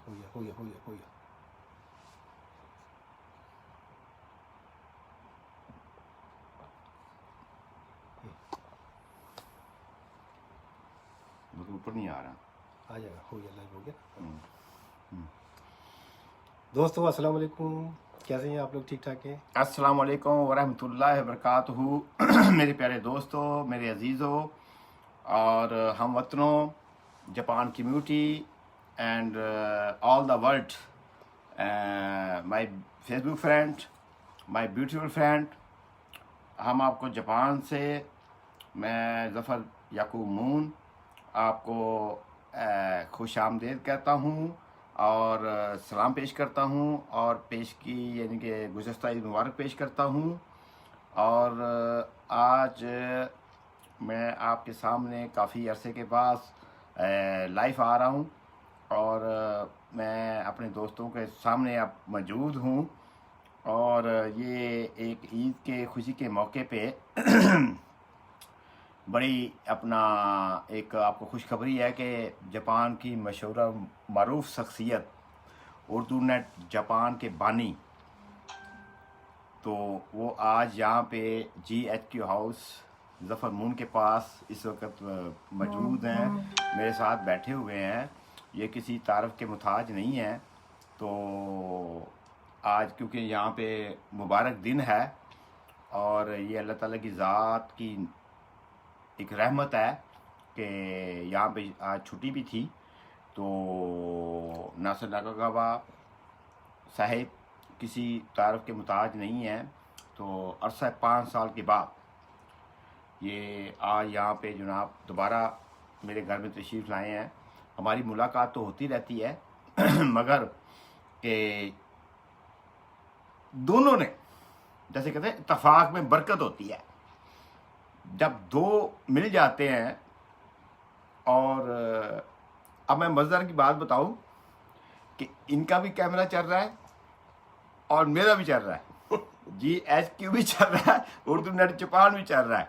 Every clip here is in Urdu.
گیا. اوپر نہیں آ رہا. آ جائے گا. ہو گیا. لائیو ہو گیا. دوستو السلام علیکم. کیسے ہیں آپ لوگ؟ ٹھیک ٹھاک ہیں؟ السلام علیکم ورحمۃ اللہ وبرکاتہ. میرے پیارے دوستوں، میرے عزیزوں اور ہم وطنوں، Japan community and all the world, my Facebook friend, my beautiful friend. ہم آپ کو جاپان سے، میں ظفر یعقوب مون آپ کو خوش آمدید کہتا ہوں اور سلام پیش کرتا ہوں، اور یعنی کہ گزشتہ عید مبارک پیش کرتا ہوں. اور آج میں آپ کے سامنے کافی عرصے کے بعد لائیو آ رہا ہوں، اور میں اپنے دوستوں کے سامنے اب موجود ہوں. اور یہ ایک عید کے خوشی کے موقع پہ بڑی اپنا ایک آپ کو خوشخبری ہے کہ جاپان کی مشہور معروف شخصیت، اردو نیٹ جاپان کے بانی، تو وہ آج یہاں پہ GHQ ہاؤس ظفر مون کے پاس اس وقت موجود ہیں، میرے ساتھ بیٹھے ہوئے ہیں. یہ کسی تعارف کے محتاج نہیں ہیں. تو آج کیونکہ یہاں پہ مبارک دن ہے، اور یہ اللہ تعالیٰ کی ذات کی ایک رحمت ہے کہ یہاں پہ آج چھٹی بھی تھی. تو ناصر ناکاگاوا صاحب کسی تعارف کے محتاج نہیں ہیں. تو عرصہ 5 سال کے بعد یہ آج یہاں پہ جناب دوبارہ میرے گھر میں تشریف لائے ہیں. ہماری ملاقات تو ہوتی رہتی ہے مگر کہ دونوں نے، جیسے کہتے ہیں اتفاق میں برکت ہوتی ہے، جب دو مل جاتے ہیں. اور اب میں مزدار کی بات بتاؤں کہ ان کا بھی کیمرہ چل رہا ہے اور میرا بھی چل رہا ہے، GHQ بھی چل رہا ہے، اردو نیٹ جاپان بھی چل رہا ہے.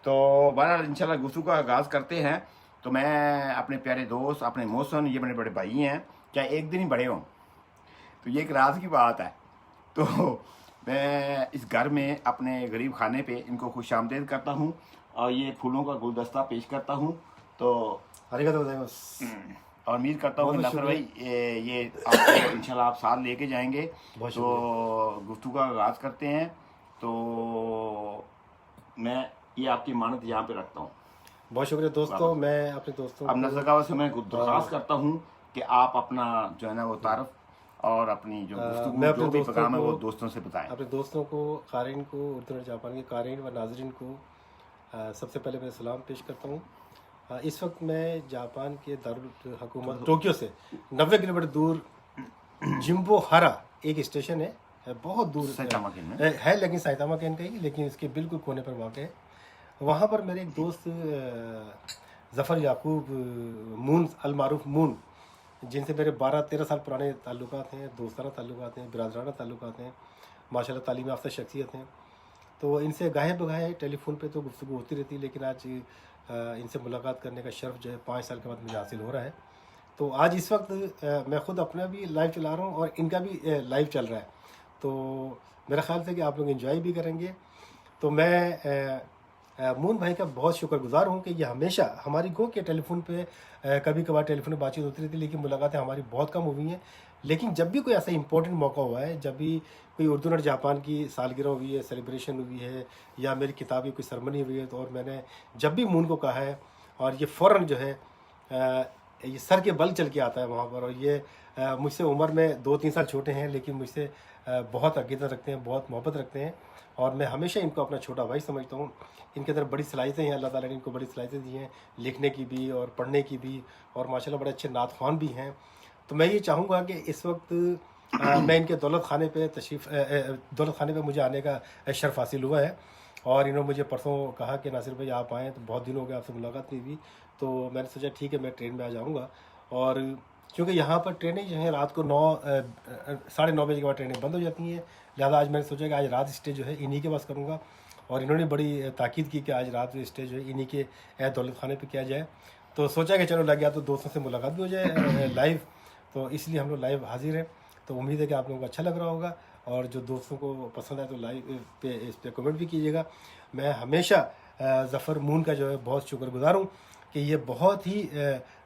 تو بہرحال انشاءاللہ گفتگو کا آغاز کرتے ہیں. تو میں اپنے پیارے دوست، اپنے محسن، یہ میرے بڑے بھائی ہیں، چاہے ایک دن ہی بڑے ہوں، تو یہ ایک راز کی بات ہے. تو میں اس گھر میں اپنے غریب خانے پہ ان کو خوش آمدید کرتا ہوں، اور یہ پھولوں کا گلدستہ پیش کرتا ہوں. تو اور امید کرتا ہوں کہ ناصر بھائی یہ آپ کو انشاءاللہ آپ ساتھ لے کے جائیں گے. تو گفتگو کا آغاز کرتے ہیں. تو میں یہ آپ کی مانت یہاں پہ رکھتا ہوں. بہت شکریہ دوستوں. میں اپنے دوستوں اب ناصر کعبہ سے میں درخواست کرتا ہوں کہ آپ اپنا جو ہے نا وہ تعارف اور اپنی جو گفتگو جو بھی پیغام ہے وہ دوستوں سے بتائیں. اپنے دوستوں کو، قارئین کو، اردو نیٹ جاپان کے قارئین و ناظرین کو سب سے پہلے میں سلام پیش کرتا ہوں. اس وقت میں جاپان کے دارالحکومت ٹوکیو سے 90 کلومیٹر دور جمبو ہارا ایک اسٹیشن ہے، بہت دور ہے لیکن سائتاما کین کا ہی، لیکن اس کے بالکل کونے پر واقع ہے. وہاں پر میرے ایک دوست ظفر یعقوب مون المعروف مون، جن سے میرے 12-13 سال پرانے تعلقات ہیں، دوستانہ تعلقات ہیں، برادرانہ تعلقات ہیں، ماشاءاللہ تعلیم یافتہ شخصیت ہیں. تو ان سے گاہے بگاہے ٹیلی فون پہ تو گفتگو ہوتی رہتی، لیکن آج ان سے ملاقات کرنے کا شرف جو ہے 5 سال کے بعد مجھے حاصل ہو رہا ہے. تو آج اس وقت میں خود اپنا بھی لائیو چلا رہا ہوں اور ان کا بھی لائیو چل رہا ہے. تو میرا خیال تھا کہ آپ لوگ انجوائے بھی کریں گے. تو میں مون بھائی کا بہت شکر گزار ہوں کہ یہ ہمیشہ ہماری گو کہ ٹیلی فون پہ کبھی کبھار ٹیلی فون پہ بات چیت ہوتی رہتی، لیکن ملاقاتیں ہماری بہت کم ہوئی ہیں. لیکن جب بھی کوئی ایسا امپورٹنٹ موقع ہوا ہے، جب بھی کوئی اردو نیٹ جاپان کی سالگرہ ہوئی ہے، سیلیبریشن ہوئی ہے، یا میری کتاب کی کوئی سرمنی ہوئی ہے، تو اور میں نے جب بھی مون کو کہا ہے، اور یہ فوراً جو ہے یہ سر کے بل چل کے آتا ہے وہاں پر. اور یہ مجھ سے عمر میں 2-3 سال چھوٹے ہیں، لیکن مجھ سے بہت عقیدت رکھتے ہیں، بہت محبت رکھتے ہیں، اور میں ہمیشہ ان کو اپنا چھوٹا بھائی سمجھتا ہوں. ان کے اندر بڑی صلاحیتیں ہیں، اللہ تعالیٰ نے ان کو بڑی صلاحیتیں دی ہیں، لکھنے کی بھی اور پڑھنے کی بھی، اور ماشاءاللہ بڑے اچھے نعت خوان بھی ہیں. تو میں یہ چاہوں گا کہ اس وقت میں ان کے دولت خانے پہ مجھے آنے کا شرف حاصل ہوا ہے. اور انہوں نے مجھے پرسوں کہا کہ ناصر بھائی آپ آئیں، تو بہت دن ہو گئے آپ سے ملاقات نہیں ہوئی. تو میں نے سوچا ٹھیک ہے میں ٹرین میں آ جاؤں گا. اور کیونکہ یہاں پر ٹرینیں جو ہیں رات کو 9-9:30 بجے کے بعد ٹرینیں بند ہو جاتی ہیں، لہٰذا آج میں نے سوچا کہ آج رات اسٹے جو ہے انہی کے پاس کروں گا. اور انہوں نے بڑی تاکید کی کہ آج رات اسٹے جو ہے انہی کے دولت خانے پہ کیا جائے. تو سوچا کہ چلو لگ گیا تو دوستوں سے ملاقات بھی ہو جائے لائیو. تو اس لیے ہم لوگ لائیو حاضر ہیں. تو امید ہے کہ آپ لوگوں کو اچھا لگ رہا ہوگا, اور جو دوستوں کو پسند آئے تو لائیو پہ اس پہ کمنٹ بھی کیجیے گا. میں ہمیشہ ظفر مون کا جو ہے بہت شکر گزار ہوں کہ یہ بہت ہی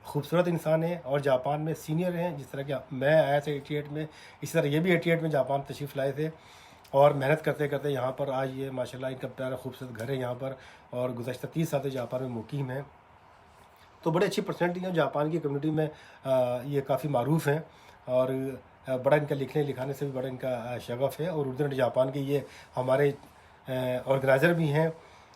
خوبصورت انسان ہے, اور جاپان میں سینئر ہیں. جس طرح کہ میں آیا تھا 88 میں, اسی طرح یہ بھی 88 میں جاپان تشریف لائے تھے, اور محنت کرتے کرتے یہاں پر آج یہ ماشاءاللہ ان کا پیارا خوبصورت گھر ہے یہاں پر, اور گزشتہ 30 سال سے جاپان میں مقیم ہیں. تو بڑے اچھی پرسنالٹی ہیں جاپان کی کمیونٹی میں, یہ کافی معروف ہیں, اور بڑا ان کا لکھنے لکھانے سے بھی بڑا ان کا شغف ہے. اور اردو نیٹ جاپان کے یہ ہمارے آرگنائزر بھی ہیں,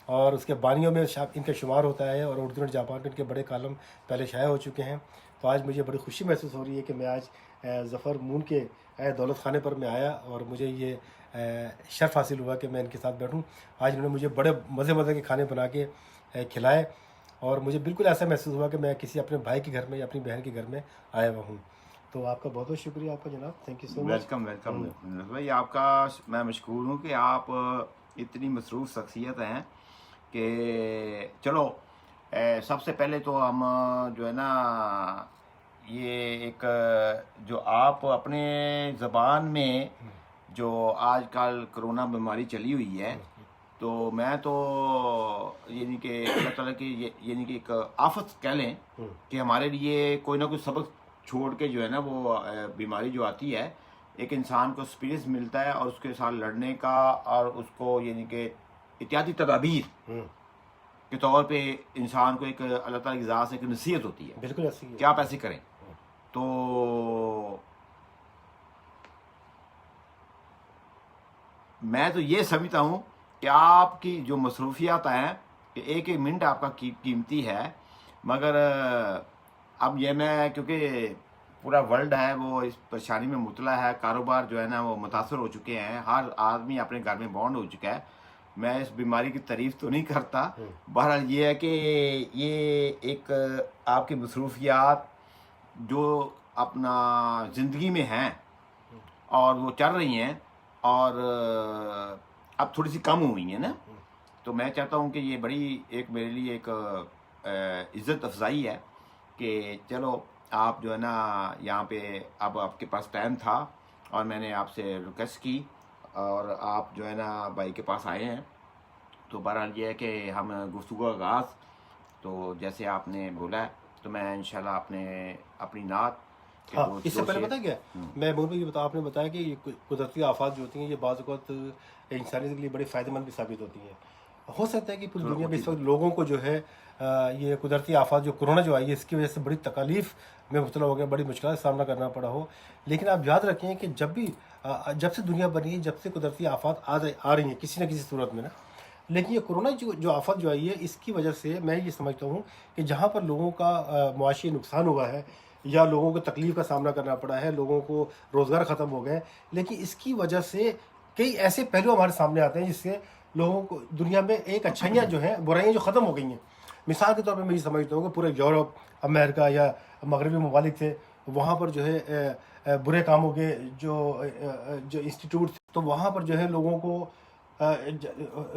اور اس کے بانیوں میں ان کا شمار ہوتا ہے, اور اردو نیٹ جاپان کے ان کے بڑے کالم پہلے شائع ہو چکے ہیں. تو آج مجھے بڑی خوشی محسوس ہو رہی ہے کہ میں آج ظفر مون کے دولت خانے پر میں آیا, اور مجھے یہ شرف حاصل ہوا کہ میں ان کے ساتھ بیٹھوں. آج انہوں نے مجھے بڑے مزے کے کھانے بنا کے کھلائے, اور مجھے بالکل ایسا محسوس ہوا کہ میں کسی اپنے بھائی کے گھر میں یا اپنی بہن کے گھر میں آیا ہوا ہوں. تو آپ کا بہت بہت شکریہ آپ کا جناب, thank you so much. Welcome بھائی, آپ کا میں مشکور ہوں کہ آپ اتنی مصروف شخصیت ہیں کہ چلو سب سے پہلے تو ہم جو ہے نا یہ ایک جو آپ اپنے زبان میں جو آج کل کرونا بیماری چلی ہوئی ہے, تو میں تو یعنی کہ اللہ تعالیٰ کی یعنی کہ ایک آفت کہہ لیں کہ ہمارے لیے کوئی نہ کوئی سبق چھوڑ کے جو ہے نا وہ بیماری جو آتی ہے, ایک انسان کو ایکسپیرینس ملتا ہے اور اس کے ساتھ لڑنے کا, اور اس کو یعنی کہ احتیاطی تدابیر کے طور پہ انسان کو ایک اللہ تعالیٰ کی ذات سے ایک نصیحت ہوتی ہے بالکل ایسی ہے کہ آپ ایسے کریں. تو میں تو یہ سمجھتا ہوں کہ آپ کی جو مصروفیات ہیں کہ ایک ایک منٹ آپ کا قیمتی ہے, مگر اب یہ میں کیونکہ پورا ورلڈ ہے وہ اس پریشانی میں مبتلا ہے, کاروبار جو ہے نا وہ متاثر ہو چکے ہیں, ہر آدمی اپنے گھر میں بانڈ ہو چکا ہے. میں اس بیماری کی تعریف تو نہیں کرتا, بہرحال یہ ہے کہ یہ ایک آپ کی مصروفیات جو اپنا زندگی میں ہیں اور وہ چل رہی ہیں, اور اب تھوڑی سی کم ہوئی ہیں نا, تو میں چاہتا ہوں کہ یہ بڑی ایک میرے لیے ایک عزت افزائی ہے کہ چلو آپ جو ہے نا یہاں پہ اب آپ کے پاس ٹائم تھا, اور میں نے آپ سے ریکویسٹ کی, اور آپ جو ہے نا بھائی کے پاس آئے ہیں. تو بہرحال یہ ہے کہ ہم گفتگو کا آغاز, تو جیسے آپ نے بولا ہے تو میں انشاءاللہ اپنی نعت ہاں اس سے پہلے پتہ کیا میں بول یہ آپ نے بتایا کہ یہ قدرتی آفات جو ہوتی ہیں یہ بعض اوقات انسانیت کے لیے بڑی فائدہ مند بھی ثابت ہوتی ہیں. ہو سکتا ہے کہ پوری دنیا میں اس وقت لوگوں کو جو ہے یہ قدرتی آفات جو کورونا جو آئی ہے اس کی وجہ سے بڑی تکالیف میں مبتلا ہو گیا, بڑی مشکلات کا سامنا کرنا پڑا ہو. لیکن آپ یاد رکھیں کہ جب سے دنیا بنی ہے, جب سے قدرتی آفات آ رہی ہیں کسی نہ کسی صورت میں نا, لیکن یہ کورونا جو آفت جو آئی ہے اس کی وجہ سے میں یہ سمجھتا ہوں کہ جہاں پر لوگوں کا معاشی نقصان ہوا ہے یا لوگوں کو تکلیف کا سامنا کرنا پڑا ہے, لوگوں کو روزگار ختم ہو گئے, لیکن اس کی وجہ سے کئی ایسے پہلو ہمارے سامنے آتے ہیں جس سے لوگوں کو دنیا میں ایک اچھائیاں جو ہیں برائیاں جو ختم ہو گئی ہیں. مثال کے طور پہ میں یہ سمجھتا ہوں کہ پورے یورپ, امریکہ یا مغربی ممالک تھے, وہاں پر جو ہے برے کاموں کے جو انسٹیٹیوٹ تھے, تو وہاں پر جو ہے لوگوں کو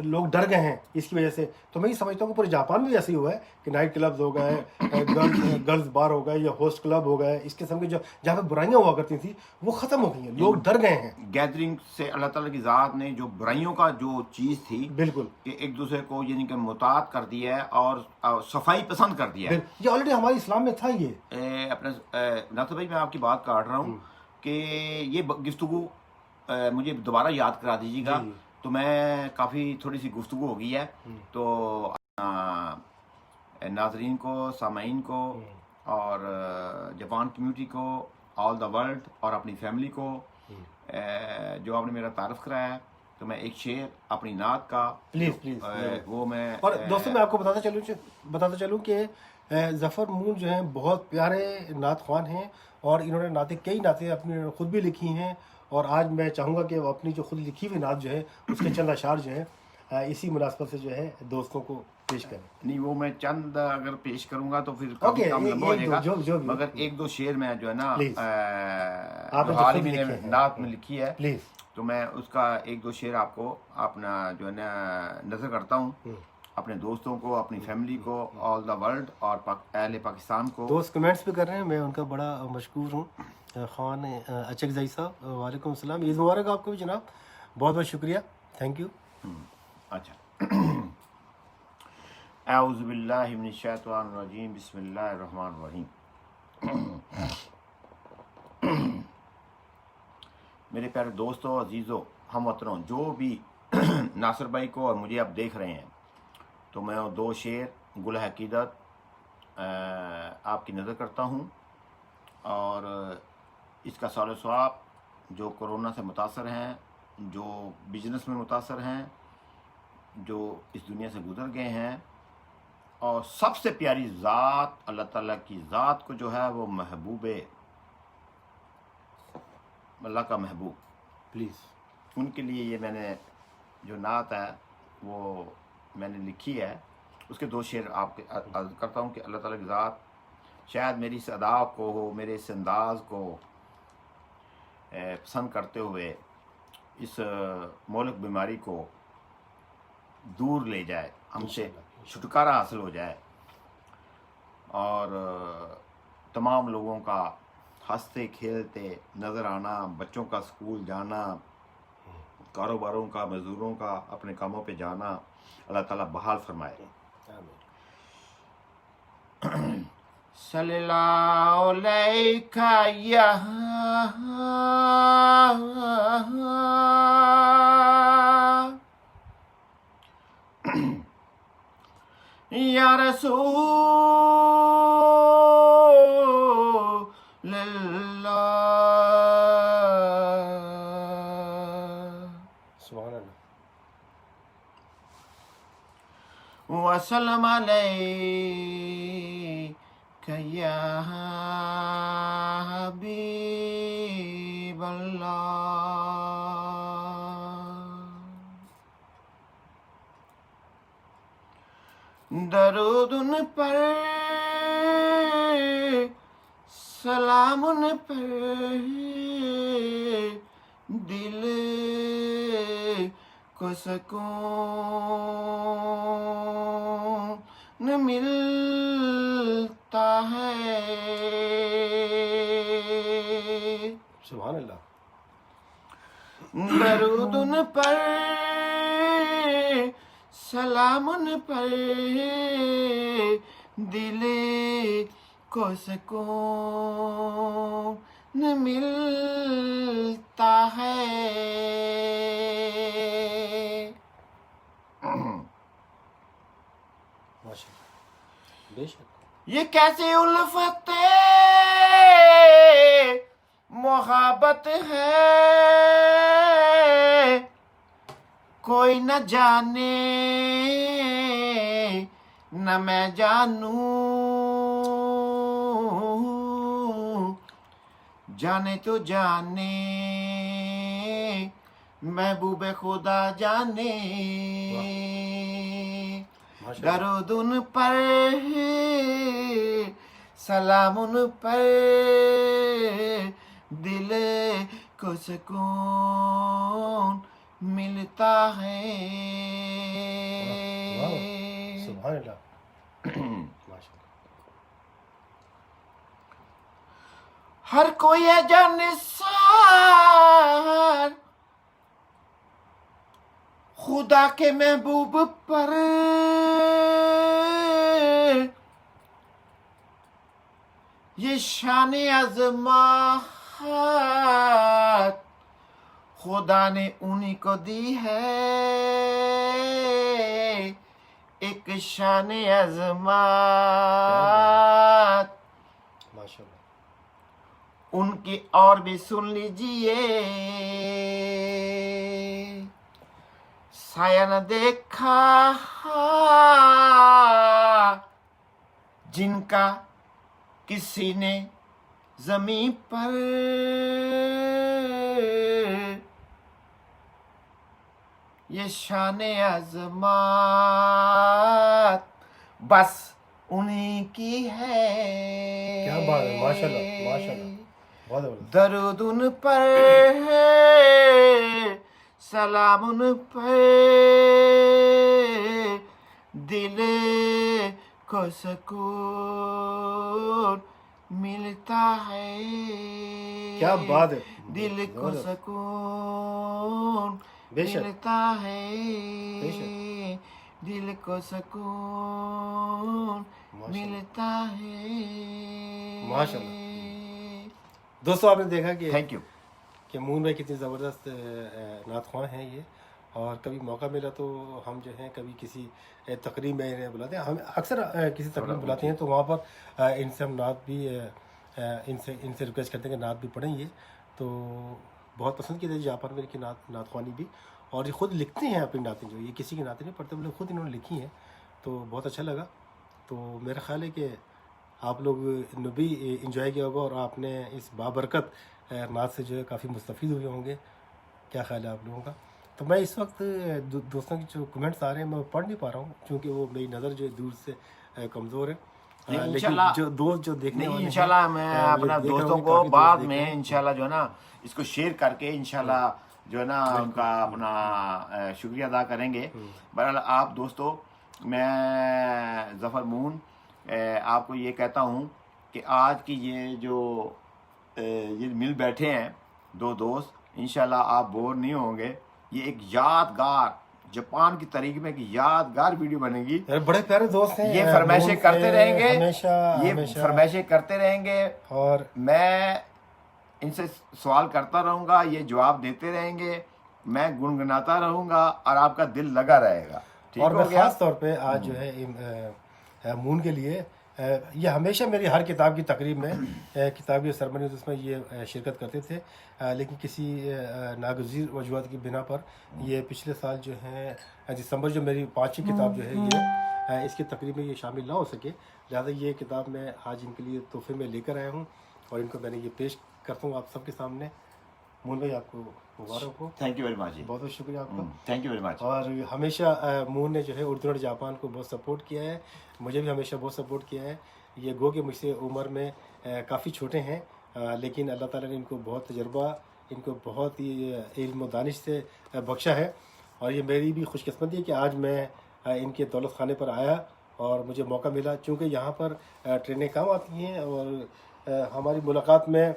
لوگ ڈر گئے ہیں اس کی وجہ سے. تو میں یہ سمجھتا ہوں کہ پورے جاپان میں ایسے ہی ہوا ہے کہ نائٹ کلبز ہو گئے, گرلز بار ہو گئے یا ہوسٹ کلب ہو گئے, اس قسم کے جہاں پہ برائیاں ہوا کرتی تھیں وہ ختم ہو گئی ہیں, لوگ ڈر گئے ہیں. گیدرنگ سے اللہ تعالیٰ کی ذات نے جو برائیوں کا جو چیز تھی بالکل کہ ایک دوسرے کو یعنی کہ محتاط کر دیا ہے اور صفائی پسند کر دیا ہے. یہ آلریڈی ہمارے اسلام میں تھا. یہ اپنے ناصر بھائی میں آپ کی بات کاٹ رہا ہوں کہ یہ گفتگو مجھے دوبارہ یاد کرا دیجیے گا, تو میں کافی تھوڑی سی گفتگو ہو گئی ہے. تو ناظرین کو, سامعین کو, اور جاپان کمیونٹی کو, آل دا ورلڈ, اور اپنی فیملی کو جو آپ نے میرا تعارف کرایا ہے, تو میں ایک شعر اپنی نعت کا پلیز وہ میں, اور دوستوں میں آپ کو بتاتا چلوں کہ ظفر مون جو ہیں بہت پیارے نعت خوان ہیں, اور انہوں نے کئی نعتیں اپنی خود بھی لکھی ہیں, اور آج میں چاہوں گا کہ وہ اپنی جو خود لکھی ہوئی نعت جو ہے اس کے چند اشعار جو ہیں اسی مناسبت سے جو ہے دوستوں کو پیش کریں. نہیں وہ میں چند اگر پیش کروں گا تو پھر کافی کام لمبا ہو جائے گا, مگر ایک دو شعر میں جو ہے نا حال ہی میں نعت میں لکھی ہے, تو میں اس کا ایک دو شعر آپ کو اپنا جو ہے نا نظر کرتا ہوں, اپنے دوستوں کو, اپنی فیملی کو, آل دا ورلڈ اور اہل پاکستان کو. دوست کمنٹس بھی کر رہے ہیں, میں ان کا بڑا مشکور ہوں. خان اچک زئی صاحب وعلیکم السلام، عید مبارک آپ کو بھی جناب، بہت بہت شکریہ، تھینک یو. اچھا اعوذ باللہ من الشیطان الرجیم، بسم اللہ الرحمن الرحیم. میرے پیارے دوستوں، عزیزوں، ہم وطنوں، جو بھی ناصر بھائی کو اور مجھے اب دیکھ رہے ہیں، تو میں 2 شعر گل عقیدت آپ کی نظر کرتا ہوں، اور اس کا سال و ثواب جو کورونا سے متاثر ہیں، جو بزنس میں متاثر ہیں، جو اس دنیا سے گزر گئے ہیں، اور سب سے پیاری ذات اللہ تعالیٰ کی ذات کو جو ہے وہ محبوب، اللہ کا محبوب، پلیز. ان کے لیے یہ میں نے جو نعت ہے وہ میں نے لکھی ہے، اس کے 2 شعر آپ کے عرض کرتا ہوں کہ اللہ تعالیٰ کی ذات شاید میری اس ادا کو، میرے اس انداز کو پسند کرتے ہوئے اس مہلک بیماری کو دور لے جائے، ہم سے چھٹکارا حاصل ہو جائے، اور تمام لوگوں کا ہنستے کھیلتے نظر آنا، بچوں کا اسکول جانا، کاروباروں کا، مزدوروں کا اپنے کاموں پہ جانا اللہ تعالیٰ بحال فرمائے. صلی اللہ علیہ یا رسول اللہ، سبحان اللہ. وسلم علیک یا حبیب اللہ. درود ان پر، سلام ان پر، دل کو سکون ملتا ہے. سبحان اللہ. درود ان پر، سلام ان پر، دل کو سکون ملتا ہے. ماشاء اللہ، بے شک. یہ کیسی الفت محبت ہے، کوئی نہ جانے نہ میں جانوں، جانے تو جانے محبوب خدا جانے. درود ان پر، سلام ان پر، دل کو سکون ملتا ہے. سبحان اللہ. ماشاء اللہ. ہر کوئی ہے جانثار خدا کے محبوب پر، یہ شان عظمت خدا نے انہی کو دی ہے، ایک شان عظمت ماشاء اللہ. ان کی اور بھی سن لیجئے. سایہ نہ دیکھا جن کا کسی نے زمین پر، یہ شان عظمت بس انہی کی ہے. کیا بات ہے، ماشاء اللہ، ماشاء اللہ، بہت زبردست. درود ان پر، سلام ان پر، دل کو سکون ملتا ہے کیا بات ہے، دل کو سکون بے شک ملتا ہے بے شک دل کو سکون ماشاء اللہ ملتا ہے ماشاء اللہ۔ دوستو آپ نے دیکھا کہ تھینک یو مون بھائی کتنی زبردست نعت خواں ہیں یہ، اور کبھی موقع ملا تو ہم جو ہیں کبھی کسی تقریب میں انہیں بلاتے ہیں، ہم اکثر کسی تقریب میں بلاتے ہیں تو وہاں پر ان سے ہم نعت بھی ان سے ریکویسٹ کرتے ہیں کہ نعت بھی پڑھیں یہ، تو بہت پسند کی تھی جاپان میں ان کی نعت خوانی بھی، اور یہ خود لکھتے ہیں اپنی نعتیں، جو یہ کسی کی نعتیں نہیں پڑھتے بلکہ خود انہوں نے لکھی ہیں، تو بہت اچھا لگا۔ تو میرا خیال ہے کہ آپ لوگ نے بھی انجوائے کیا ہوگا اور آپ نے اس بابرکت نعت سے جو ہے کافی مستفید ہوئے ہوں گے، کیا خیال ہے آپ لوگوں کا؟ تو میں اس وقت دوستوں کی جو کمنٹس آ رہے ہیں میں پڑھ نہیں پا رہا ہوں کیونکہ وہ میری نظر جو ہے دور سے کمزور ہے، لیکن انشاءاللہ جو دوست جو دیکھنے نہیں والے ہیں، انشاءاللہ میں مجھے اپنا دیکھ رہا ہوں دوستوں کہ کو کافی دوست بعد دیکھ میں رہے ہیں۔ انشاءاللہ جو ہے نا اس کو شیئر کر کے انشاءاللہ جو ہے نا ان کا اپنا شکریہ ادا کریں گے۔ بہرحال آپ دوستو، میں ظفر مون آپ کو یہ کہتا ہوں کہ آج کی یہ جو یہ مل بیٹھے ہیں دو دوست، انشاءاللہ آپ بور نہیں ہوں گے، یہ ایک یادگار جاپان کی تاریخ میں ایک یادگار ویڈیو بنے گی۔ یار بڑے پیارے دوست ہیں، یہ فرمائشیں مون کرتے سے رہیں گے، ہمیشہ یہ ہمیشہ، فرمائشیں کرتے رہیں گے، اور میں ان سے سوال کرتا رہوں گا، یہ جواب دیتے رہیں گے، میں گنگناتا رہوں گا اور آپ کا دل لگا رہے گا، ٹھیک اور میں ہو گیا؟ خاص طور پہ آج جو ہے مون کے لیے یہ ہمیشہ میری ہر کتاب کی تقریب میں کتابی سرمنی اس میں یہ شرکت کرتے تھے، لیکن کسی ناگزیر وجوہات کی بنا پر یہ پچھلے سال جو ہے دسمبر جو میری 5ویں کتاب جو ہے یہ اس کی تقریب میں یہ شامل نہ ہو سکے، لہٰذا یہ کتاب میں آج ان کے لیے تحفے میں لے کر آیا ہوں اور ان کو میں نے یہ پیش کرتا ہوں آپ سب کے سامنے۔ مون بھائی آپ کو مبارک ہو، تھینک یو ویری مچ، بہت بہت شکریہ آپ کا، تھینک یو ویری مچ۔ اور ہمیشہ مون نے جو ہے اردو اور جاپان کو بہت سپورٹ کیا ہے، مجھے بھی ہمیشہ بہت سپورٹ کیا ہے۔ یہ گو کہ مجھ سے عمر میں کافی چھوٹے ہیں، لیکن اللہ تعالیٰ نے ان کو بہت تجربہ، ان کو بہت ہی علم و دانش سے بخشا ہے، اور یہ میری بھی خوش قسمتی ہے کہ آج میں ان کے دولت خانے پر آیا اور مجھے موقع ملا، چونکہ یہاں پر ٹرینیں کم آتی ہیں، اور ہماری ملاقات میں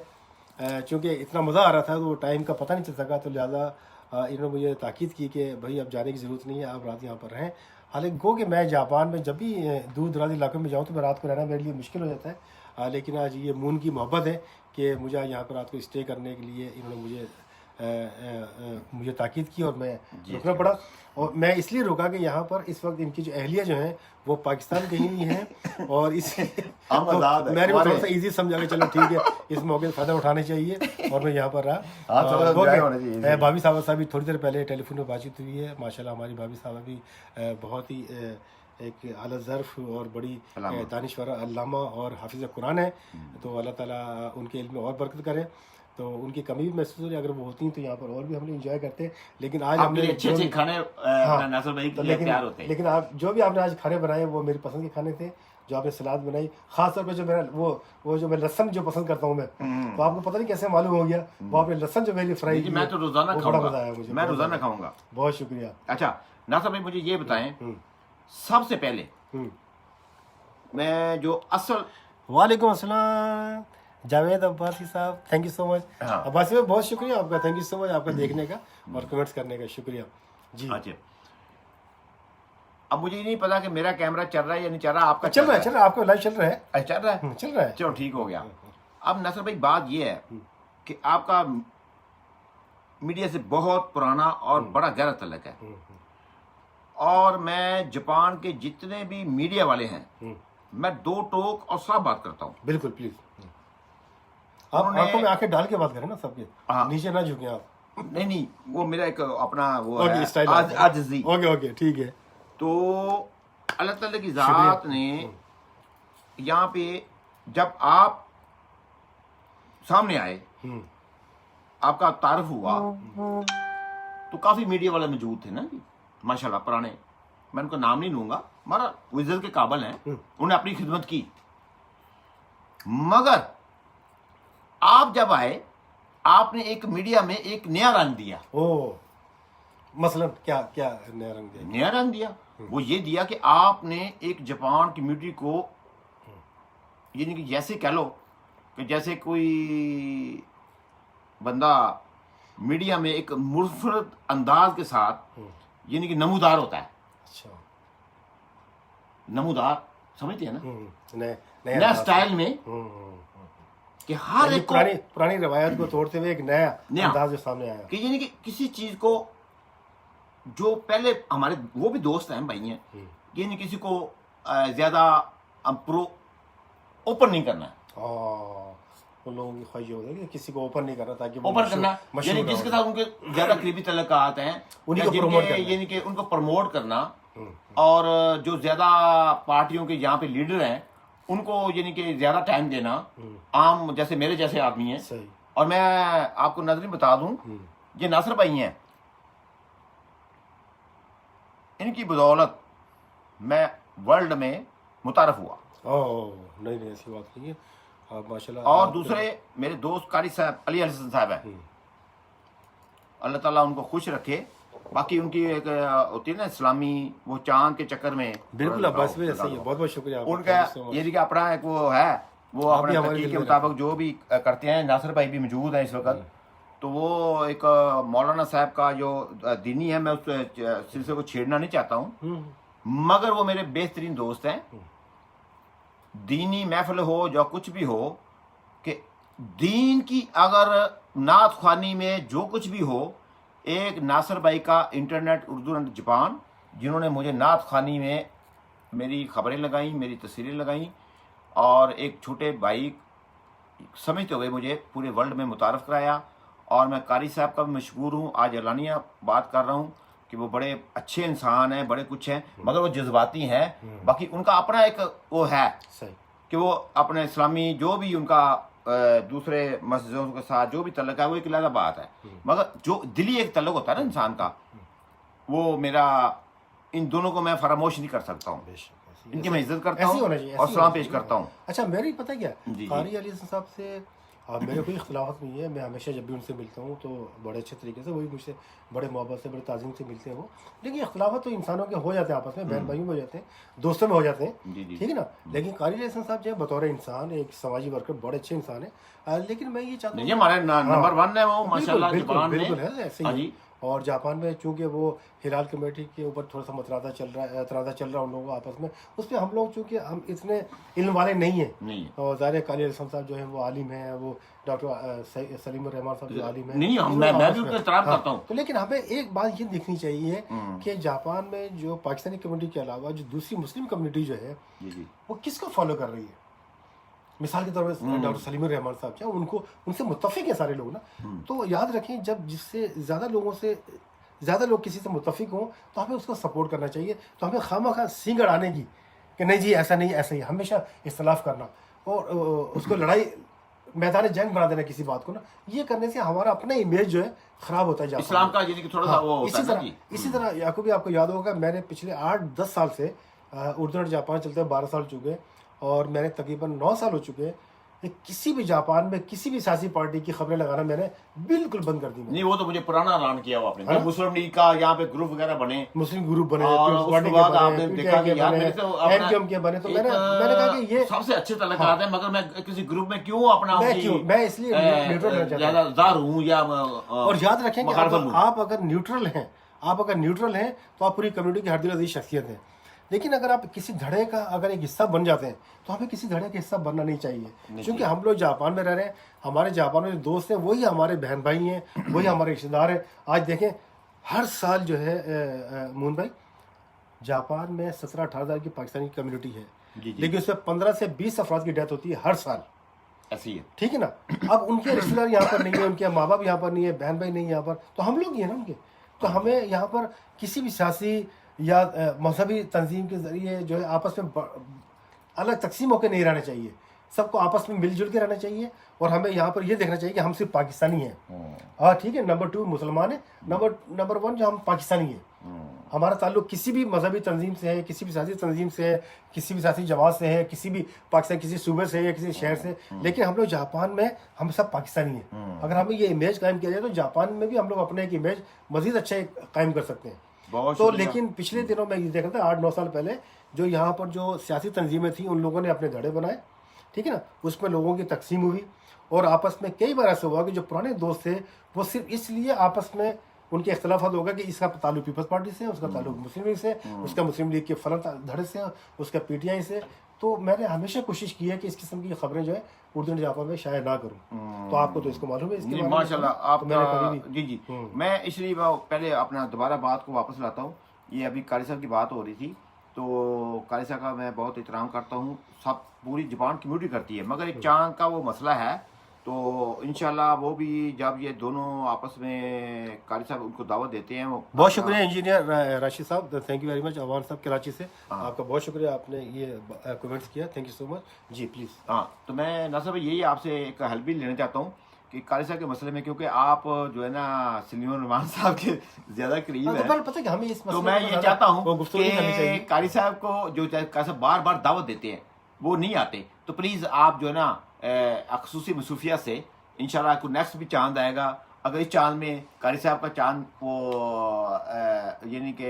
چونکہ اتنا مزہ آ رہا تھا تو ٹائم کا پتہ نہیں چل سکا، تو لہٰذا انہوں نے مجھے تاکید کی کہ بھائی اب جانے کی ضرورت نہیں ہے، آپ رات یہاں پر رہیں۔ حالانکہ گو کہ میں جاپان میں جب بھی دور دراز علاقوں میں جاؤں تو میں رات کو رہنا میرے لیے مشکل ہو جاتا ہے، لیکن آج یہ مون کی محبت ہے کہ مجھے یہاں پر رات کو اسٹے کرنے کے لیے انہوں نے مجھے تاکید کی اور میں رکنا پڑا، اور میں اس لیے رکا کہ یہاں پر اس وقت ان کی جو اہلیہ جو ہیں وہ پاکستان کہیں نہیں ہیں، اور اس میں نے تھوڑا سا ایزی سمجھا کہ چلو ٹھیک ہے اس موقع سے فائدہ اٹھانا چاہیے، اور میں یہاں پر رہا۔ بھابھی صاحبہ صاحب بھی تھوڑی دیر پہلے ٹیلی فون پہ بات چیت ہوئی ہے، ماشاءاللہ ہماری بھابھی صاحبہ بھی بہت ہی ایک اعلیٰ ظرف اور بڑی دانشور علامہ اور حافظ قرآن ہے، تو اللہ تعالیٰ ان کے علم میں اور برکت کرے۔ تو ان کی کمی بھی محسوس ہو رہی ہے، اگر وہ ہوتی ہیں تو یہاں پر اور بھی ہم نے انجوائے کرتے ہیں، لیکن آج ہم نے اچھے اچھے کھانے ناصر بھائی کے لیے تیار ہوتے ہیں، لیکن آپ جو بھی آپ نے آج کھانے بنائے وہ میری پسند کے کھانے تھے، جو آپ نے سلاد بنائی، خاص طور پہ جو میرا وہ جو میں لہسن جو پسند کرتا ہوں میں، تو آپ کو پتہ نہیں کیسے معلوم ہو گیا، وہ آپ نے لہسن جو میری فرائی کی، میں تو روزانہ بڑا کھاؤں مزہ آیا مجھے، میں روزانہ کھاؤں گا۔ بہت شکریہ۔ اچھا ناصر بھائی مجھے یہ بتائیں، سب سے پہلے میں جو اصل وعلیکم السلام جاوید عباسی صاحب، تھینک یو سو مچ۔ عباسی بھائی بہت شکریہ آپ کا، تھینک یو سو مچ آپ کا دیکھنے کا اور کمنٹس کرنے کا، شکریہ جی۔ اچھا اب مجھے یہ نہیں پتا کہ میرا کیمرہ چل رہا ہے یا نہیں چل رہا، آپ کا چل رہا ہے، آپ کا لائیو چل رہا ہے، چل رہا ہے، چل رہا ہے، چلو ٹھیک ہو گیا۔ اب ناصر بھائی بات یہ ہے کہ آپ کا میڈیا سے بہت پرانا اور بڑا گہرا تعلق ہے، اور میں جاپان کے جتنے بھی میڈیا والے ہیں میں دو ٹوک اور صاف بات کرتا ہوں۔ بالکل پلیز، آپ آنکھوں میں آنکھیں ڈال کے بات کریں نا سب کے، نیچے نہ جھکیں آپ۔ نہیں وہ میرا ایک اپنا وہ ہے اسٹائل، عاجزی۔ اوکے ٹھیک ہے۔ تو اللہ تعالیٰ کی ذات نے یہاں پہ جب آپ سامنے آئے، آپ کا تعارف ہوا، تو کافی میڈیا والے موجود تھے نا جی، ماشاءاللہ پرانے، میں ان کا نام نہیں لوں گا، ہمارا عزت کے قابل ہیں، انہوں نے اپنی خدمت کی، مگر آپ جب آئے آپ نے ایک میڈیا میں ایک نیا رنگ دیا۔ مثلا کیا نیا رنگ دیا؟ نیا رنگ دیا وہ یہ دیا کہ آپ نے ایک جاپان کمیونٹی کو، یعنی کہ جیسے کہہ لو کہ جیسے کوئی بندہ میڈیا میں ایک منفرد انداز کے ساتھ یعنی کہ نمودار ہوتا ہے. اچھا نمودار سمجھتے ہیں نا, نئے نیا سٹائل میں کہ ہر ایک کو پرانی روایت کو توڑتے ہوئے ایک نیا انداز سامنے آیا کہ یعنی کہ کسی چیز کو جو پہلے ہمارے وہ بھی دوست ہیں بھائی ہیں, یعنی کسی کو زیادہ پرو اوپن نہیں کرنا ہے. ان لوگوں کی خواہش ہوتی ہے کہ کسی کو اوپن نہیں کرنا تاکہ اوپن کرنا یعنی جس کے ساتھ ان کے زیادہ قریبی تعلقات ہیں یعنی کہ ان کو پروموٹ کرنا, اور جو زیادہ پارٹیوں کے یہاں پہ لیڈر ہیں ان کو یعنی کہ زیادہ ٹائم دینا, عام جیسے میرے جیسے آدمی ہیں. اور میں آپ کو ناظرین بتا دوں, یہ ناصر بھائی ہیں, ان کی بدولت میں ورلڈ میں متعارف ہوا. نہیں ایسی بات نہیں ہے ماشاءاللہ. اور دوسرے میرے دوست قاری صاحب علی حسن صاحب ہیں, اللہ تعالیٰ ان کو خوش رکھے. باقی ان کی ایک ہوتی ہے نا اسلامی وہ چاند کے چکر میں, بالکل عباس بھائی ایسا ہی ہے, بہت بہت شکریہ ان کا یہ کہ اپنا ایک وہ ہے, وہ اپنے تحقیق کے مطابق جو بھی کرتے ہیں. ناصر بھائی بھی موجود ہیں اس وقت, تو وہ ایک مولانا صاحب کا جو دینی ہے, میں اس سلسلے کو چھیڑنا نہیں چاہتا ہوں, مگر وہ میرے بہترین دوست ہیں. دینی محفل ہو جو کچھ بھی ہو, کہ دین کی اگر نعت خوانی میں جو کچھ بھی ہو, ایک ناصر بھائی کا انٹرنیٹ اردو اینڈ جاپان, جنہوں نے مجھے نعت خوانی میں میری خبریں لگائیں, میری تصویریں لگائیں, اور ایک چھوٹے بھائی سمجھتے ہوئے مجھے پورے ورلڈ میں متعارف کرایا. اور میں قاری صاحب کا بھی مشکور ہوں, آج اعلانیہ بات کر رہا ہوں کہ وہ بڑے اچھے انسان ہیں, بڑے کچھ ہیں, مگر وہ جذباتی ہیں. باقی ان کا اپنا ایک وہ ہے کہ وہ اپنے اسلامی جو بھی ان کا دوسرے مسجدوں کے ساتھ جو بھی تعلق ہے وہ ایک علیحدہ بات ہے, مگر جو دلی ایک تعلق ہوتا ہے نا انسان کا, وہ میرا ان دونوں کو میں فراموش نہیں کر سکتا ہوں. ان کی میں عزت کرتا ہوں اور سلام پیش کرتا ہوں. اچھا میری پتہ کیا, قاری علی حسن صاحب سے میرے کوئی اختلافات نہیں ہے. میں ہمیشہ جب بھی ان سے ملتا ہوں تو بڑے اچھے طریقے سے, وہی مجھ سے بڑے محبت سے بڑے تعظیم سے ملتے ہیں وہ. لیکن اختلافات تو انسانوں کے ہو جاتے ہیں آپس میں, بہن بھائیوں میں ہو جاتے ہیں, دوستوں میں ہو جاتے ہیں, ٹھیک ہے نا. لیکن قاری علی حسن صاحب جو ہے بطور انسان ایک سماجی ورکر بڑے اچھے انسان ہیں. لیکن میں یہ چاہتا ہوں ہمارے نمبر 1 ہے وہ ماشاءاللہ جاپان میں, بالکل ہے ایسے ہی. اور جاپان میں چونکہ وہ ہلال کمیٹی کے اوپر تھوڑا سا اعتراض چل رہا ان لوگوں کو آپس میں, اس پہ ہم لوگ چونکہ ہم اتنے علم والے نہیں ہیں, اور ظاہر قاری علی حسن صاحب جو ہیں وہ عالم ہیں, وہ ڈاکٹر سلیم الرحمان صاحب جو عالم ہیں, میں بھی ان کا احترام کرتا ہوں. تو لیکن ہمیں ایک بات یہ دیکھنی چاہیے کہ جاپان میں جو پاکستانی کمیونٹی کے علاوہ جو دوسری مسلم کمیونٹی جو ہے وہ کس کو فالو کر رہی ہے. مثال کے طور پر ڈاکٹر سلیم الرحمان صاحب جو ان سے متفق ہیں سارے لوگ نا. تو یاد رکھیں جب جس سے زیادہ لوگ کسی سے متفق ہوں تو ہمیں اس کو سپورٹ کرنا چاہیے. تو ہمیں خواہ سینگ اڑانے کی کہ نہیں جی ایسا نہیں ایسا ہی, ہمیشہ اختلاف کرنا اور اس کو لڑائی میدان جنگ بنا دینا کسی بات کو نا, یہ کرنے سے ہمارا اپنا امیج جو ہے خراب ہوتا ہے اسلام کا, یعنی کہ تھوڑا سا وہ ہوتا ہے. اسی طرح یعقوب آپ کو یاد ہوگا, میں نے پچھلے 8-10 سال سے اردو اینڈ جاپان چلتے 12 سال چکے, اور میں نے تقریباً 9 سال ہو چکے کہ کسی بھی جاپان میں کسی بھی سیاسی پارٹی کی خبریں لگانا میں نے بالکل بند کر دی. نہیں وہ تو مجھے پرانا اعلان کیا ہوا آپ نے, مسلم لیگ کا یہاں پہ گروپ وغیرہ بنے, مسلم گروپ بنے, تو میں نے کہا کہ یہ سب سے اچھے تعلقات ہیں, مگر میں کسی گروپ میں کیوں اپنا میں اس لیے نیوٹرل رہنا چاہتا ہوں یا. اور یاد رکھیں کہ آپ اگر نیوٹرل ہیں تو آپ پوری کمیونٹی کی ہر دل عزیز شخصیت ہیں. لیکن اگر آپ کسی دھڑے کا اگر ایک حصہ بن جاتے ہیں تو ہمیں کسی دھڑے کا حصہ بننا نہیں چاہیے, کیونکہ ہم لوگ جاپان میں رہ رہے ہیں, ہمارے جاپان میں جو دوست ہیں وہی ہمارے بہن بھائی ہیں, وہی ہمارے رشتے دار ہیں. آج دیکھیں ہر سال جو ہے مون بھائی جاپان میں 17-18 ہزار کی پاکستانی کمیونٹی ہے, لیکن اس میں 15 سے 20 افراد کی ڈیتھ ہوتی ہے ہر سال. ایسی ہے, ٹھیک ہے نا. اب ان کے رشتے دار یہاں پر نہیں ہیں, ان کے ماں باپ یہاں پر نہیں ہے, بہن بھائی نہیں یہاں پر, تو ہم لوگ ہی ہیں نا ان کے. تو ہمیں یہاں پر کسی بھی سیاسی یا مذہبی تنظیم کے ذریعے جو ہے آپس میں الگ تقسیم ہو کے نہیں رہنا چاہیے, سب کو آپس میں مل جل کے رہنا چاہیے. اور ہمیں یہاں پر یہ دیکھنا چاہیے کہ ہم صرف پاکستانی ہیں, ہاں ٹھیک ہے, نمبر 2 مسلمان ہیں, نمبر 1 جو ہم پاکستانی ہیں. ہمارا تعلق کسی بھی مذہبی تنظیم سے ہے, کسی بھی سیاسی تنظیم سے ہے, کسی بھی سیاسی جماعت سے ہے, کسی بھی پاکستان کسی صوبے سے یا کسی شہر سے, لیکن ہم لوگ جاپان میں ہم سب پاکستانی ہیں. اگر ہمیں یہ امیج قائم کیا جائے تو جاپان میں بھی ہم لوگ اپنے ایک امیج مزید اچھا قائم کر سکتے ہیں. تو لیکن پچھلے دنوں میں یہ دیکھ رہا تھا 8-9 سال پہلے جو یہاں پر جو سیاسی تنظیمیں تھیں ان لوگوں نے اپنے دھڑے بنائے, ٹھیک ہے نا, اس میں لوگوں کی تقسیم ہوئی, اور آپس میں کئی بار ایسا ہوا کہ جو پرانے دوست تھے وہ صرف اس لیے آپس میں ان کے اختلافات ہوگا کہ اس کا تعلق پیپلز پارٹی سے, اس کا تعلق مسلم لیگ سے, اس کا مسلم لیگ کے فلاں دھڑے سے, اس کا پی ٹی آئی سے. تو میں نے ہمیشہ کوشش کی ہے کہ اس قسم کی خبریں جو ہے اردو جاپان میں شائع نہ کروں. تو آپ کو تو اس کو معلوم ہے اس کے بارے میں. ماشاء اللہ آپ میں نے کبھی جی جی میں اس لیے پہلے اپنا دوبارہ بات کو واپس لاتا ہوں. یہ ابھی قاری صاحب کی بات ہو رہی تھی, تو قاری صاحب کا میں بہت احترام کرتا ہوں, سب پوری جاپان کمیونٹی کرتی ہے, مگر ایک چاند کا وہ مسئلہ ہے. تو انشاءاللہ وہ بھی جب یہ دونوں آپس میں قاری صاحب ان کو دعوت دیتے ہیں. وہ بہت شکریہ انجینئر راشد صاحب, thank you very much. Awan صاحب کراچی سے, آپ کا بہت شکریہ, آپ نے یہ کمنٹس کیا, تھینک یو سو مچ. جی پلیز. ہاں, تو میں ناصر بھائی یہی آپ سے ایک ہیلپ بھی لینا چاہتا ہوں کہ قاری صاحب کے مسئلے میں, کیونکہ آپ جو ہے نا سلیم الرحمان صاحب کے زیادہ قریب ہیں, پتہ کہ ہمیں اس تو میں یہ چاہتا ہوں کہ کہ قاری صاحب کو جو قاری صاحب بار بار دعوت دیتے ہیں وہ نہیں آتے, تو پلیز آپ جو ہے نا خصوصی مصروفیہ سے انشاءاللہ کوئی نیکسٹ بھی چاند آئے گا. اگر اس چاند میں قاری صاحب کا چاند وہ یعنی کہ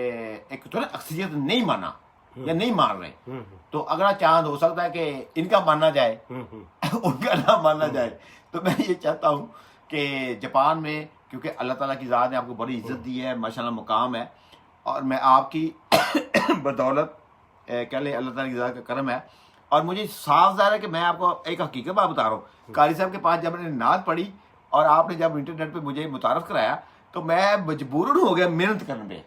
ایک تو نا اکثریت نہیں مانا یا نہیں مان رہے, تو اگلا چاند ہو سکتا ہے کہ ان کا ماننا جائے ان کا نہ ماننا جائے. تو میں یہ چاہتا ہوں کہ جاپان میں, کیونکہ اللہ تعالیٰ کی ذات نے آپ کو بڑی عزت دی ہے, ماشاءاللہ مقام ہے, اور میں آپ کی بدولت کہہ لیں اللہ تعالیٰ کی ذات کا کرم ہے. اور مجھے صاف ظاہر ہے کہ میں آپ کو ایک حقیقت بات بتا رہا ہوں, قاری صاحب کے پاس جب میں نے نعت پڑھی اور آپ نے جب انٹرنیٹ پہ مجھے متعارف کرایا تو میں مجبوراً ہو گیا محنت کرنے پہ.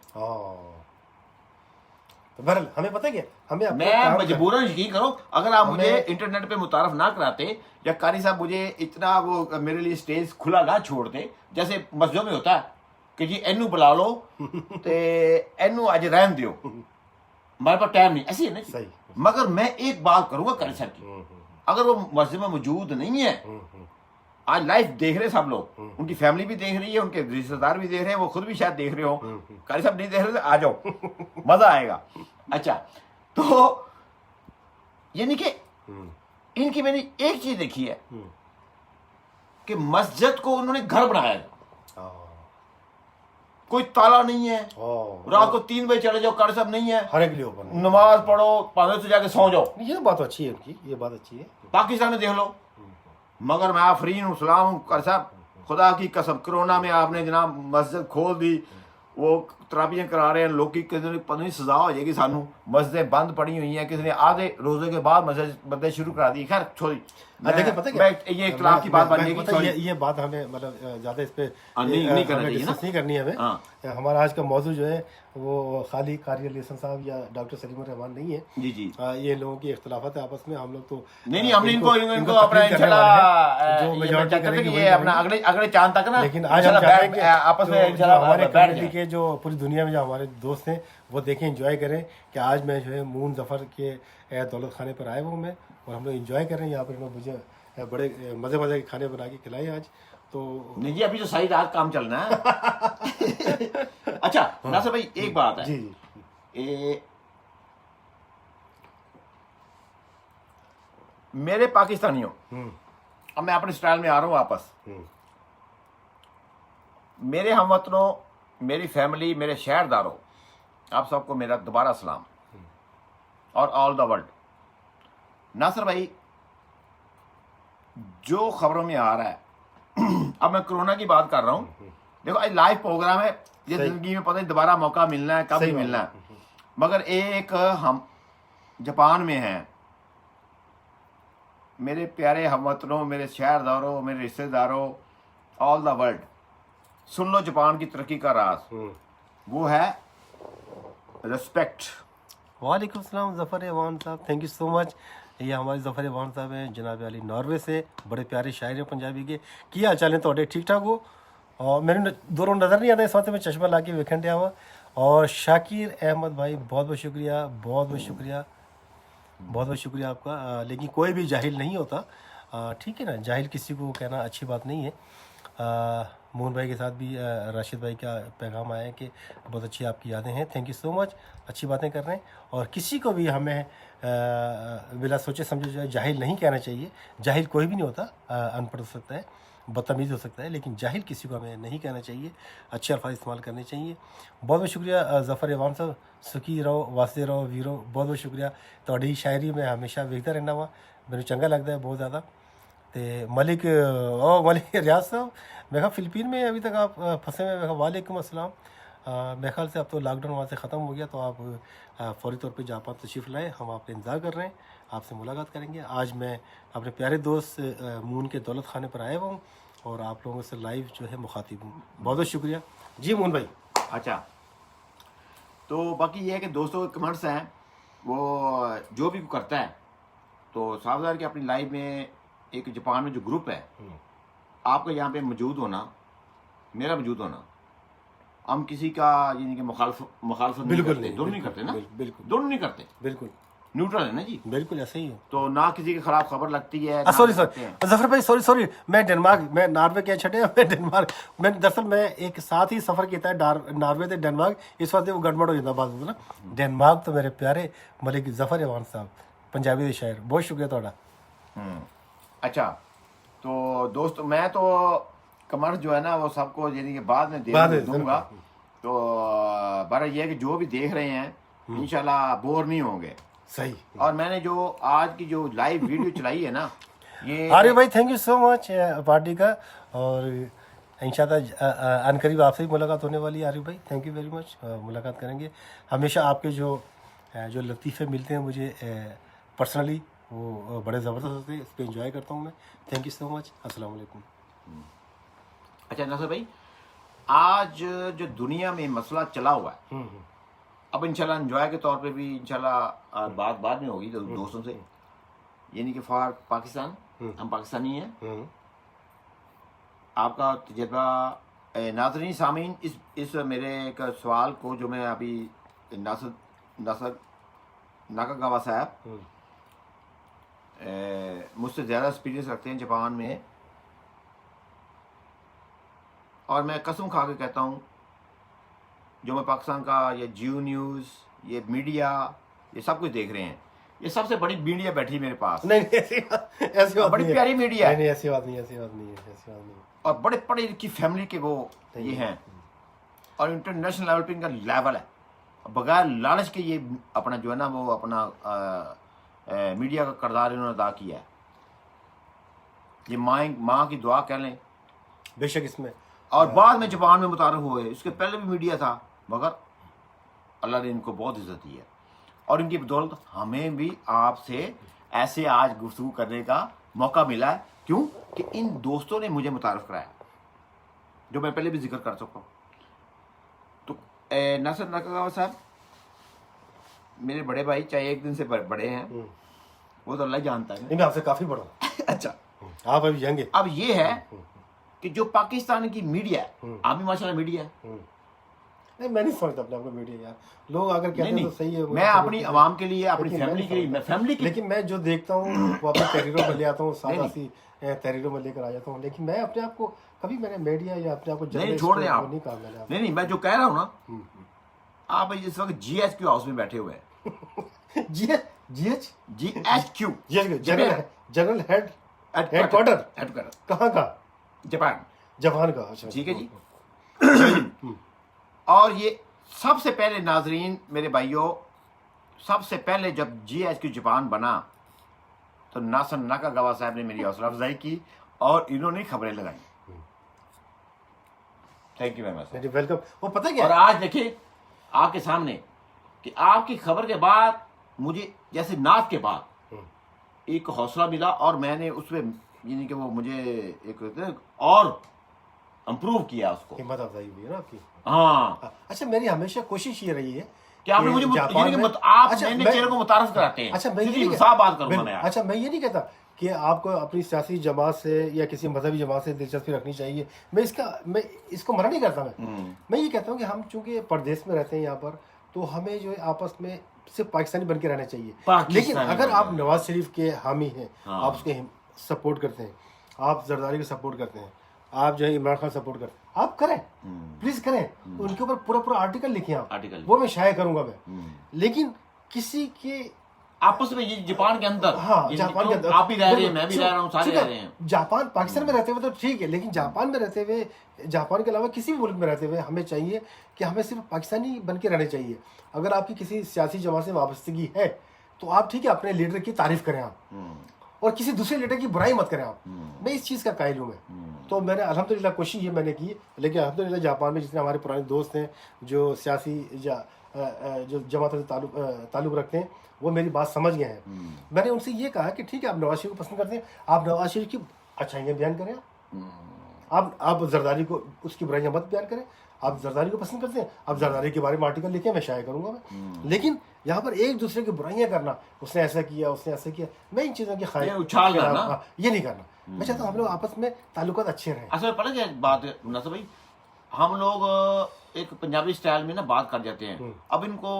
بہرحال ہمیں پتہ کیا, ہمیں میں مجبوراً یقین کرو, اگر آپ مجھے انٹرنیٹ پہ متعارف نہ کراتے یا قاری صاحب مجھے اتنا وہ میرے لیے اسٹیج کھلا نہ چھوڑتے, جیسے مسجدوں میں ہوتا ہے کہ جی اینو بلا لو تے اینو اج رہن دیو, ہمارے پاس ٹائم نہیں, ایسے ہی ہے نا. مگر میں ایک بات کروں گا قاری صاحب کی, اگر وہ مسجد میں موجود نہیں ہے, آج لائف دیکھ رہے سب لوگ, ان کی فیملی بھی دیکھ رہی ہے, ان کے رشتے دار بھی دیکھ رہے ہیں, وہ خود بھی شاید دیکھ رہے ہوں, قاری صاحب نہیں دیکھ رہے, آ جاؤ مزہ آئے گا. اچھا, تو یعنی کہ ان کی میں نے ایک چیز دیکھی ہے کہ مسجد کو انہوں نے گھر بنایا ہے, کوئی تالا نہیں ہے, رات کو 3 بجے چلے جاؤ, قاری صاحب نہیں ہے, ہر ایک لیے اوپن, نماز پڑھو 5 بجے سے جا کے سو جاؤ. یہ بات اچھی ہے ان کی, یہ بات اچھی ہے. پاکستان میں دیکھ لو, مگر میں آفرین ہوں, سلام ہوں قاری صاحب, خدا کی قسم کرونا میں آپ نے جناب مسجد کھول دی, وہ تراویحیں کرا رہے ہیں لوگ, کی کسی نے پتہ نہیں سزا ہو جائے گی سانو, مسجدیں بند پڑی ہوئی ہیں, کسی نے آدھے روزے کے بعد مسجد بندے شروع کرا دی. خیر چھوڑی, دیکھیں پتہ یہ اختلاف کی بات بن جائے گی, یہ بات ہمیں مطلب زیادہ اس پہ نہیں کرنی ہے ہمیں. ہمارا آج کا موضوع جو ہے وہ خالی قاری علی حسن صاحب یا ڈاکٹر سلیم الرحمان نہیں ہے. جی جی, یہ لوگوں کی اختلافات ہیں آپس میں, ہم لوگ تو نہیں ہم نے ان کو اپنا انشاءاللہ اگلے چاند تک نا, لیکن آج ہم چاہتے ہیں کہ آپس میں ہمارے کمیونٹی کے جو پوری دنیا میں جو ہمارے دوست ہیں وہ دیکھیں, انجوائے کریں کہ آج میں جو ہے مون ظفر کے دولت خانے پر آئے ہوں میں, اور ہم لوگ انجوائے کر رہے ہیں. یہاں پر مجھے بڑے مزے کے کھانے بنا کے کھلائے آج. تو نہیں جی, ابھی تو ساری رات کام چلنا ہے. اچھا ناصر بھائی ایک بات ہے, جی میرے پاکستانیوں, اب میں اپنے سٹائل میں آ رہا ہوں واپس, میرے ہم وطنوں, میری فیملی, میرے شہر داروں, آپ سب کو میرا دوبارہ سلام, اور آل دا ورلڈ. ناصر بھائی جو خبروں میں آ رہا ہے, اب میں کرونا کی بات کر رہا ہوں, دیکھو آج لائیو پروگرام ہے, یہ زندگی میں پتہ نہیں دوبارہ موقع ملنا ہے, کب بھی ملنا ہے, مگر ایک ہم جاپان میں ہیں, میرے پیارے ہم وطنوں, میرے شہر داروں, میرے رشتے داروں, آل the world, sun love Japan کی ترقی کا راز, وہ ہے ریسپیکٹ. وعلیکم السلام ظفر عوان صاحب, تھینک یو سو مچ. یہ ہمارے ظفر عوان صاحب ہیں, جناب علی ناروے سے, بڑے پیارے شاعر ہیں پنجابی کے. کی حال چال ہے تھوڑے, ٹھیک ٹھاک ہو؟ اور میرے دونوں نظر نہیں آتا اس وقت, میں چشمہ لا کے ویکھن ڈیا ہوا. اور شاکر احمد بھائی بہت بہت شکریہ, بہت بہت شکریہ, بہت بہت شکریہ آپ کا. لیکن کوئی بھی جاہل نہیں ہوتا, ٹھیک ہے نا, جاہل کسی کو کہنا اچھی بات نہیں ہے. مون بھائی کے ساتھ بھی راشد بھائی کا پیغام آیا ہے کہ بہت اچھی آپ کی یادیں ہیں, تھینک یو سو مچ, اچھی باتیں کر رہے ہیں. اور کسی کو بھی ہمیں بلا سوچے سمجھے جو ہے جاہل نہیں کہنا چاہیے. جاہل کوئی بھی نہیں ہوتا, ان پڑھ ہو سکتا ہے, بدتمیز ہو سکتا ہے، لیکن جاہل کسی کو ہمیں نہیں کہنا چاہیے، اچھے الفاظ استعمال کرنے چاہیے. بہت بہت شکریہ ظفر ایوان صاحب. سکھی رہو، واسطے رہو ویرو. بہت بہت شکریہ. تہاڈی شاعری میں ہمیشہ ویکھدا رہنا وا، میرے چنگا لگتا ہے بہت زیادہ. تے ملک ملک ریاض صاحب، میں کہا فلپین میں ابھی تک آپ پھنسے ہوئے. میں کہا وعلیکم السلام. میرے خیال سے اب تو لاک ڈاؤن وہاں سے ختم ہو گیا، تو آپ فوری طور پہ جاپان تشریف لائیں. ہم آپ کا انتظار کر رہے ہیں، آپ سے ملاقات کریں گے. آج میں اپنے پیارے دوست مون کے دولت خانے پر آیا ہوا ہوں اور آپ لوگوں سے لائیو جو ہے مخاطب ہوں. بہت بہت شکریہ. جی مون بھائی. اچھا، تو باقی یہ ہے کہ دوستوں کے کمنٹس ہیں، وہ جو بھی کرتا ہے تو صاف ظاہر کہ اپنی لائف میں ایک جاپان میں جو گروپ ہے، آپ کا یہاں پہ موجود ہونا، میرا موجود ہونا، ہم کسی کا یعنی کہ مخالفت نہیں بالکل کرتے، نہیں، دونوں نہیں کرتے نا، بالکل دونوں نہیں کرتے، بالکل نیوٹرل ہے نا جی. بالکل ایسے ہی ہے. تو نہ کسی کے خلاف خبر لگتی ہے. سوری ظفر بھائی، سوری میں ڈنمارک، میں ناروے کیا چھٹے میں ڈنمارک، میں دراصل میں ایک ساتھ ہی سفر کیتا ہے ناروے تے ڈنمارک، اس واسطے وہ گڑبڑ ہو جاتا بعض نا. ڈنمارک تو میرے پیارے ملک ظفر ایوان صاحب، پنجابی دے شاعر، بہت شکریہ تہاڈا. اچھا، تو دوست میں تو کمنٹ جو ہے نا وہ سب کو یعنی کہ بعد میں دوں گا. تو بارہ یہ ہے کہ جو بھی دیکھ رہے ہیں انشاءاللہ بور نہیں ہوں گے. صحیح. اور میں نے جو آج کی جو لائیو ویڈیو چلائی ہے نا، یہ عارف بھائی thank you so much party کا، اور انشاءاللہ ان قریب آپ سے بھی ملاقات ہونے والی ہے. عارف بھائی تھینک یو ویری مچ. ملاقات کریں گے. ہمیشہ آپ کے جو لطیفے ملتے ہیں مجھے پرسنلی، وہ بڑے زبردست ہوتے ہیں، اس پہ انجوائے کرتا ہوں میں. تھینک یو سو مچ. السلام علیکم. اچھا ناصر بھائی، آج جو دنیا میں مسئلہ چلا ہوا ہے، اب انشاءاللہ انجوائے کے طور پہ بھی انشاءاللہ بات بعد میں ہوگی دوستوں سے، یعنی کہ فار پاکستان، ہم پاکستانی ہیں. آپ کا تجربہ ناظرین سامعین، اس میرے ایک سوال کو جو میں ابھی ناصر ناکاگاوا صاحب مجھ سے زیادہ ایکسپیرینس رکھتے ہیں جاپان میں، اور میں قسم کھا کے کہتا ہوں جو میں پاکستان کا یہ جیو نیوز، یہ میڈیا، یہ سب کچھ دیکھ رہے ہیں، یہ سب سے بڑی میڈیا بیٹھی میرے پاس. نہیں ایسی بات بڑی پیاری میڈیا ہے، نہیں، ایسی بات نہیں. اور بڑے پڑھے لکھی فیملی کے وہ یہ ہیں، اور انٹرنیشنل لیول پہ ان کا لیول ہے. بغیر لالچ کے یہ اپنا جو ہے نا وہ اپنا میڈیا کا کردار انہوں نے ادا کیا ہے. یہ ماں کی دعا کہہ لیں بے شک اس میں. اور بعد میں جاپان میں متعارف ہوئے، اس کے پہلے بھی میڈیا تھا، مگر اللہ نے ان کو بہت عزت دی ہے، اور ان کی بدولت ہمیں بھی آپ سے ایسے آج گفتگو کرنے کا موقع ملا ہے. کیوں کہ ان دوستوں نے مجھے متعارف کرایا، جو میں پہلے بھی ذکر کر سکتا ہوں. تو ناصر ناکاگاوا صاحب میرے بڑے بھائی، چاہے ایک دن سے بڑے ہیں، وہ تو اللہ جانتا ہے. میں آپ سے کافی بڑا ہوں. اچھا، آپ ابھی ینگ ہیں. اب یہ ہے کہ جو پاکستان کی میڈیا ہے، آپ بھی ماشاءاللہ میڈیا ہے. نہیں میں نہیں سمجھتا اپنے آپ کو میڈیا یار. لوگ اگر کہتے ہیں تو صحیح ہے، میں اپنی عوام کے لیے، اپنی فیملی کے لیے، میں فیملی کے، لیکن میں جو دیکھتا ہوں وہ اپنی تحریروں میں لے آتا ہوں، سادہ سی تحریروں میں لے کر آ جاتا ہوں. لیکن میں اپنے آپ کو کبھی میں نے میڈیا یا اپنے آپ کو نہیں چھوڑ دیں آپ. نہیں کہا میں نے. نہیں میں جو کہہ رہا ہوں نا، آپ اس وقت جی ایچ کیو ہاؤس میں بیٹھے ہوئے ہیں. G H Q general headquarter کہاں کا؟ جاپان کا. ٹھیک ہے جی. اور یہ سب سے پہلے ناظرین میرے بھائیوں، سب سے پہلے جب جی ایچ کیو جاپان بنا تو ناصر ناکاگاوا صاحب نے میری حوصلہ افزائی کی اور انہوں نے خبریں لگائی. Thank you very much. Welcome. وہ پتہ کیا، اور آج دیکھیں آپ کے سامنے کہ آپ کی خبر کے بعد مجھے جیسے نعت کے بعد ایک حوصلہ ملا، اور میں نے اس پہ یعنی کہ وہ مجھے ایک اور امپروو کیا اس کو. ہمت افزائی ہوئی ہے نا آپ کی. ہاں. اچھا میری ہمیشہ کوشش یہ رہی ہے کہ آپ نے مجھے آپ نئے چہروں کو متعارف کراتے ہیں. اچھا میں یہ نہیں صاف بات کروں گا میں. اچھا میں یہ نہیں کہتا کہ آپ کو اپنی سیاسی جماعت سے یا کسی مذہبی جماعت سے دلچسپی رکھنی چاہیے. میں اس کو منع نہیں کرتا. میں یہ کہتا ہوں کہ ہم چونکہ پردیس میں رہتے ہیں یہاں پر، تو ہمیں جو ہے آپس میں صرف پاکستانی بن کے رہنا چاہیے. لیکن اگر آپ نواز شریف کے حامی ہیں، آپ اس کے سپورٹ کرتے ہیں، آپ زرداری کو سپورٹ کرتے ہیں، آپ جو ہے عمران خان سپورٹ کرتے ہیں، آپ کریں، پلیز کریں. ان کے اوپر پورا آرٹیکل لکھیں آپ، وہ میں شائع کروں گا میں. لیکن کسی کے آپس میں یہ جاپان کے اندر ہاں جاپان کے اندر آپ بھی رہ رہے ہیں، میں بھی رہ رہا ہوں، سارے رہ رہے ہیں. جاپان پاکستان میں رہتے ہوئے تو ٹھیک ہے، لیکن جاپان میں رہتے ہوئے، جاپان کے علاوہ کسی بھی ملک میں رہتے ہوئے ہمیں چاہیے کہ ہمیں صرف پاکستانی بن کے رہنے چاہیے. اگر آپ کی کسی سیاسی جماعت سے وابستگی ہے تو آپ ٹھیک ہے اپنے لیڈر کی تعریف کریں آپ، اور کسی دوسرے لیڈر کی برائی مت کریں آپ. میں اس چیز کا قائل ہوں. تو میں نے الحمدللہ کوشش یہ میں نے کی، لیکن الحمدللہ جاپان میں جتنے ہمارے پرانے دوست ہیں جو سیاسی جو جماعت سے تعلق رکھتے ہیں وہ میری بات سمجھ گئے ہیں. میں نے ان سے یہ کہا کہ ٹھیک ہے آپ نواز شریف کو پسند کرتے ہیں، آپ نواز شریف کی اچھائیاں بیان کریں. آپ زرداری کو اس کی برائیاں مت بیان کریں. آپ زرداری کو پسند کرتے ہیں، آپ زرداری کے بارے میں آرٹیکل لکھیں، میں شائع کروں گا میں. لیکن یہاں پر ایک دوسرے کی برائیاں کرنا، اس نے ایسا کیا، اس نے ایسا کیا، میں ان چیزوں کی یہ نہیں کرنا. میں چاہتا ہوں ہم لوگ آپس میں تعلقات اچھے رہیں. اصل میں پتہ کیا بات ہے ناصر بھائی، ہم لوگ ایک پنجابی سٹائل میں نا بات کر جاتے ہیں. اب ان کو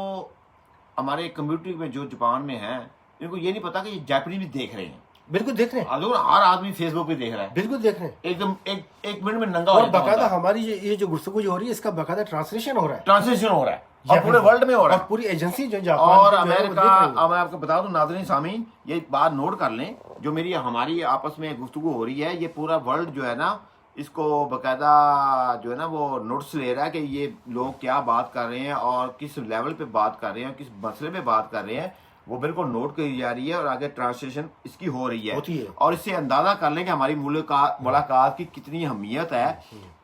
ہمارے کمیونٹی میں جو جاپان میں ہیں ان کو یہ نہیں پتا کہ یہ جاپنی بھی دیکھ رہے ہیں. بالکل دیکھ رہے ہیں، ہر آدمی فیس بک پہ دیکھ رہا ہے، بالکل دیکھ رہے ہیں. ایک دم ایک منٹ میں ننگا ہو اور جاتا ہے. باقاعدہ ہماری یہ جو گفتگو جو ہو رہی ہے اس کا باقاعدہ ٹرانسلیشن ہو رہا ہے، ٹرانسلیشن ہو رہا ہے، اور پورے ورلڈ میں ہو رہا ہے. اور پوری ایجنسی جو اور جاپان امریکہ، میں آپ کو بتا دوں ناظرین سامعین، یہ بات نوٹ کر لیں، جو میری ہماری آپس میں گفتگو ہو رہی ہے یہ پورا ورلڈ جو ہے نا اس کو باقاعدہ جو ہے نا وہ نوٹس لے رہا ہے کہ یہ لوگ کیا بات کر رہے ہیں اور کس لیول پہ بات کر رہے ہیں، کس مسئلے پہ بات کر رہے ہیں، وہ بالکل نوٹ کی جا رہی ہے اور آگے ٹرانسلیشن اس کی ہو رہی ہے. اور اس سے اندازہ کر لیں کہ ہماری ملاقات کی کتنی اہمیت ہے.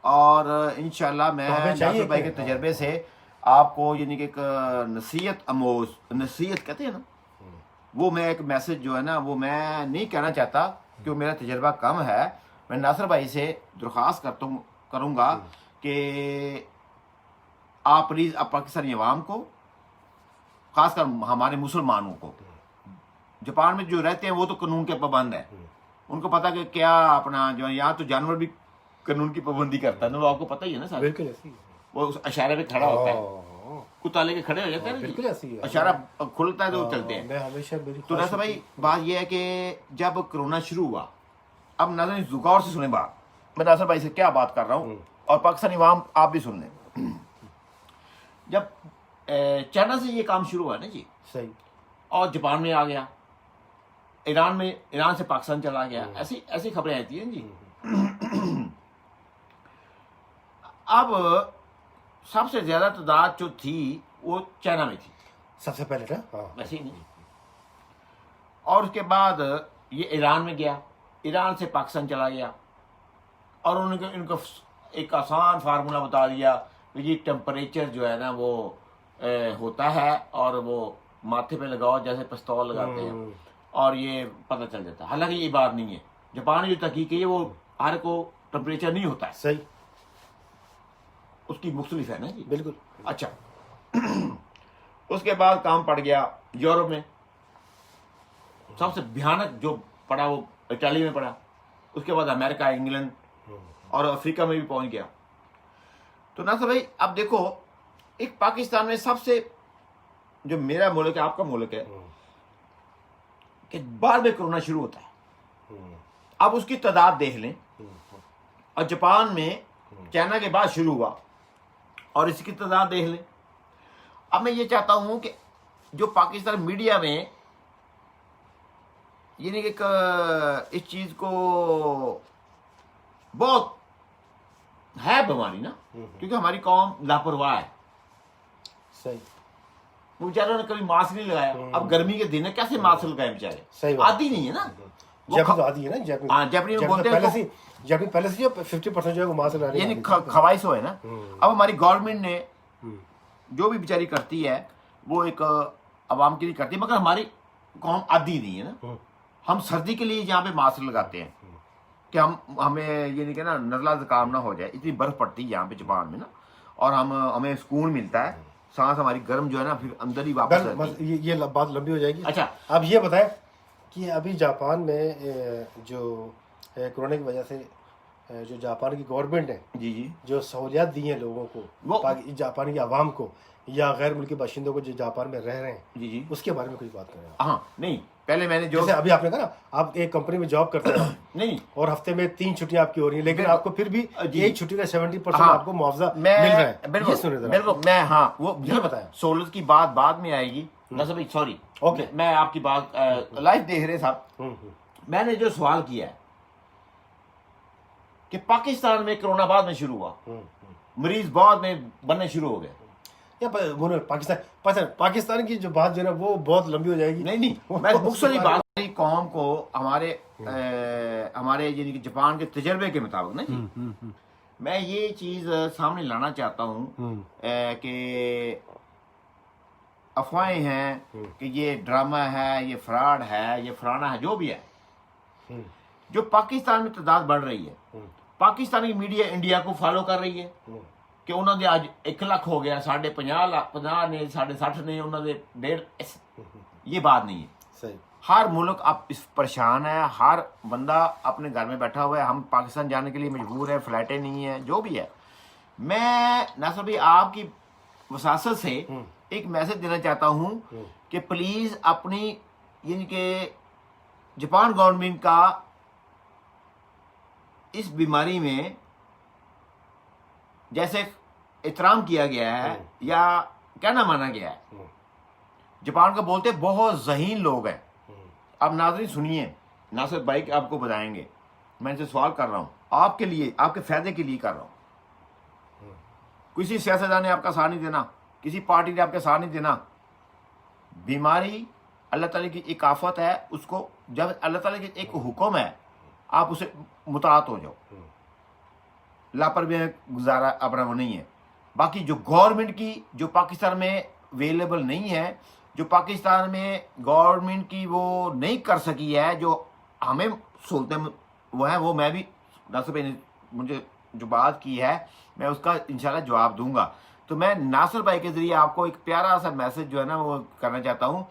اور انشاءاللہ میں ناصر بھائی کے تجربے سے آپ کو یعنی کہ ایک نصیحت کہتے ہیں نا، وہ میں ایک میسج جو ہے نا وہ میں نہیں کہنا چاہتا کہ میرا تجربہ کم ہے. میں ناصر بھائی سے درخواست کروں گا کہ آپ پلیز آپ پاکستانی عوام کو، خاص کر ہمارے مسلمانوں کو، جاپان میں جو رہتے ہیں وہ تو قانون کے پابند ہیں، ان کو پتا کہ کیا اپنا جو یہاں تو جانور بھی قانون کی پابندی کرتا ہے نا، وہ آپ کو پتہ ہی ہے نا سر. بالکل ایسی وہ اشارے پہ کھڑا ہوتا ہے، کتا لے کے کھڑے ہو جاتے ہیں، بالکل ایسی ہے، اشارہ کھلتا ہے تو وہ چلتے ہیں. میں ہمیشہ تو ناصر بھائی بات یہ ہے کہ جب کرونا شروع ہوا، اب ناظرین غور سے سنیں بات، میں ناصر بھائی سے کیا بات کر رہا ہوں اور پاکستانی عوام آپ بھی سن لیں. جب چائنا سے یہ کام شروع ہوا نا جی، صحیح، اور جاپان میں آ گیا، ایران سے پاکستان چلا گیا، ایسی خبریں آتی ہیں جی. اب سب سے زیادہ تعداد جو تھی وہ چائنا میں تھی سب سے پہلے نا، ویسے ہی نہیں. اور اس کے بعد یہ ایران میں گیا، ایران سے پاکستان چلا گیا، اور ان کو ایک آسان فارمولہ بتا دیا کہ یہ ٹیمپریچر جو ہے نا وہ ہوتا ہے اور وہ ماتھے پہ لگاؤ جیسے پستول لگاتے ہیں اور یہ پتہ چل جاتا ہے. حالانکہ یہ بات نہیں ہے، جاپان نے جو تحقیق کی ہے وہ ہر کو ٹیمپریچر نہیں ہوتا ہے، صحیح، اس کی مختلف ہے نا جی. بالکل. اچھا اس کے بعد کام پڑ گیا یورپ میں، سب سے بھیانک جو پڑا وہ اٹلی میں پڑا، اس کے بعد امریکہ، انگلینڈ اور افریقہ میں بھی پہنچ گیا. تو ناصر بھائی اب دیکھو، ایک پاکستان میں سب سے جو میرا ملک ہے، آپ کا ملک ہے، کہ بعد میں کرونا شروع ہوتا ہے. اب اس کی تعداد دیکھ لیں، اور جاپان میں چائنا کے بعد شروع ہوا اور اس کی تعداد دیکھ لیں. اب میں یہ چاہتا ہوں کہ جو پاکستان میڈیا میں یعنی کہ اس چیز کو بہت ہے بیماری نا، کیونکہ ہماری قوم لاپرواہ ہے. صحیح، وہ بیچاروں نے کبھی ماسک نہیں لگایا. اب گرمی کے دن ہے، کیسے ماسک لگائے بیچارے؟ صحیب آدھی نہیں ہے نا، جاپنی عادی ہے نا، جاپنی. ہاں جاپنی میں بولتے ہیں جاپنی پہلے سے 50% جو ہے وہ ماسک لگا رہی ہے، یعنی خواہش ہو ہے نا. اب ہماری گورنمنٹ نے جو بھی بیچاری کرتی ہے وہ ایک عوام کے لیے کرتی ہے، مگر ہماری قوم عادی نہیں ہے نا. ہم سردی کے لیے یہاں پہ ماسک لگاتے ہیں کہ ہمیں یہ نہیں کہ نا نزلہ زکام نہ ہو جائے. اتنی برف پڑتی ہے یہاں پہ جاپان میں نا، اور ہمیں سکون ملتا ہے، سانس ہماری گرم جو ہے نا پھر اندر ہی واپس آتی ہے. یہ بات لمبی ہو جائے گی. اچھا اب یہ بتائیں کہ ابھی جاپان میں جو کورونا کی وجہ سے جو جاپان کی گورنمنٹ ہے جی جو سہولیات دی ہیں لوگوں کو، جاپان کی عوام کو یا غیر ملکی باشندوں کو جو جاپان میں رہ رہے ہیں، جی اس کے بارے میں کچھ بات کریں. ہاں نہیں، پہلے میں نے جو جیسے ابھی آپ نے کہا نا آپ ایک کمپنی میں جاب کرتے ہیں نہیں، اور ہفتے میں 3 چھٹیاں آپ کی ہو رہی ہیں، لیکن آپ کو پھر بھی ایک چھٹی کا 70% آپ کو معاوضہ مل میں رہا ہے. بالکل میں ہاں وہ یہ بتائیں. سہولت کی بات بعد میں آئے گی، ناصر بھائی سوری، اوکے، میں آپ کی بات لائف دیکھ رہے صاحب، میں نے جو سوال کیا ہے کہ پاکستان میں کرونا بعد میں شروع ہوا، مریض بعد میں بننے شروع ہو گئے. پاکستان کی جو بات جو ہے نا وہ بہت لمبی ہو جائے گی. نہیں میں بکس والی بات قوم کو ہمارے یعنی کہ جاپان کے تجربے کے مطابق نا جی، میں یہ چیز سامنے لانا چاہتا ہوں کہ افواہیں ہیں کہ یہ ڈرامہ ہے، یہ فراڈ ہے، یہ فلانا ہے، جو بھی ہے. جو پاکستان میں تعداد بڑھ رہی ہے، پاکستانی میڈیا انڈیا کو فالو کر رہی ہے کہ انہوں نے آج 1 لاکھ ہو گیا، 50 نے، 60 نے، انہوں نے 1.5. یہ بات نہیں ہے. صحیح. ہر ملک اب اس پریشان ہے، ہر بندہ اپنے گھر میں بیٹھا ہوا ہے. ہم پاکستان جانے کے لیے مجبور ہیں، فلائٹیں نہیں ہیں، جو بھی ہے. میں ناصر بھائی آپ کی وساست سے ایک میسج دینا چاہتا ہوں کہ پلیز اپنی یعنی کہ جاپان گورنمنٹ کا اس بیماری میں جیسے احترام کیا گیا ہے یا کہنا مانا گیا ہے. جاپان کا بولتے بہت ذہین لوگ ہیں. اب ناظرین سنیے، ناصر بھائی کہ آپ کو بتائیں گے، میں ان سے سوال کر رہا ہوں آپ کے لیے، آپ کے فائدے کے لیے کر رہا ہوں. کسی سیاستدان نے آپ کا ساتھ نہیں دینا، کسی پارٹی نے آپ کا ساتھ نہیں دینا. بیماری اللہ تعالیٰ کی ایک آفت ہے، اس کو جب اللہ تعالیٰ کی ایک حکم ہے آپ اسے مطاعت ہو جاؤ. لاپرواہی گزارا اپنا وہ نہیں ہے. باقی جو گورنمنٹ کی جو پاکستان میں اویلیبل نہیں ہے، جو پاکستان میں گورنمنٹ کی وہ نہیں کر سکی ہے، جو ہمیں سہولتیں وہ ہیں، وہ میں بھی ناصر بھائی نے مجھے جو بات کی ہے میں اس کا انشاءاللہ جواب دوں گا. تو میں ناصر بھائی کے ذریعے آپ کو ایک پیارا سا میسج جو ہے نا وہ کرنا چاہتا ہوں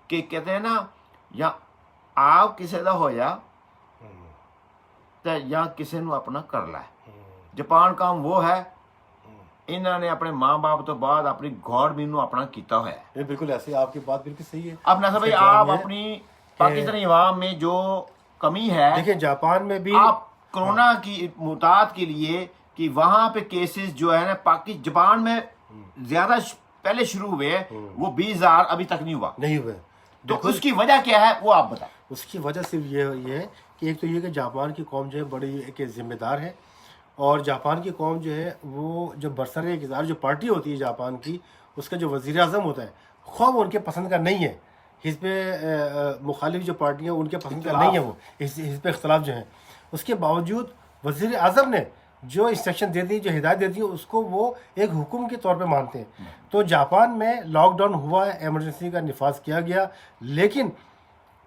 کہ کہتے ہیں نا یا آپ کسی دا ہو جا تو یا کسی نو اپنا کر لے. جاپان کام وہ ہے، انہوں نے اپنے ماں باپ تو بعد اپنی گورنمنٹ نو اپنا کیتا ہوا ہے. یہ بالکل ایسے آپ کی بات بالکل صحیح ہے. اب ناصر بھائی آپ اپنی پاکستانی عوام میں جو کمی ہے، دیکھیں جاپان میں بھی آپ کرونا کی متعد کے لیے کہ وہاں پہ کیسز جو ہے نا جاپان میں زیادہ پہلے شروع ہوئے، وہ 20,000 ابھی تک نہیں ہوا. نہیں ہوئے. تو اس کی وجہ کیا ہے وہ آپ بتائیں. اس کی وجہ صرف یہ ہے کہ ایک تو یہ کہ جاپان کی قوم جو ہے بڑی ایک ذمہ دار ہے، اور جاپان کی قوم جو ہے وہ جو برسر اقتدار جو پارٹی ہوتی ہے جاپان کی، اس کا جو وزیر اعظم ہوتا ہے، خواہ وہ ان کے پسند کا نہیں ہے، حزب مخالف جو پارٹیاں ان کے پسند کا نہیں ہے، وہ حزب اختلاف جو ہیں، اس کے باوجود وزیر اعظم نے جو انسٹرکشن دیتی ہے، جو ہدایت دیتی ہے، اس کو وہ ایک حکم کے طور پہ مانتے ہیں. تو جاپان میں لاک ڈاؤن ہوا ہے، ایمرجنسی کا نفاذ کیا گیا، لیکن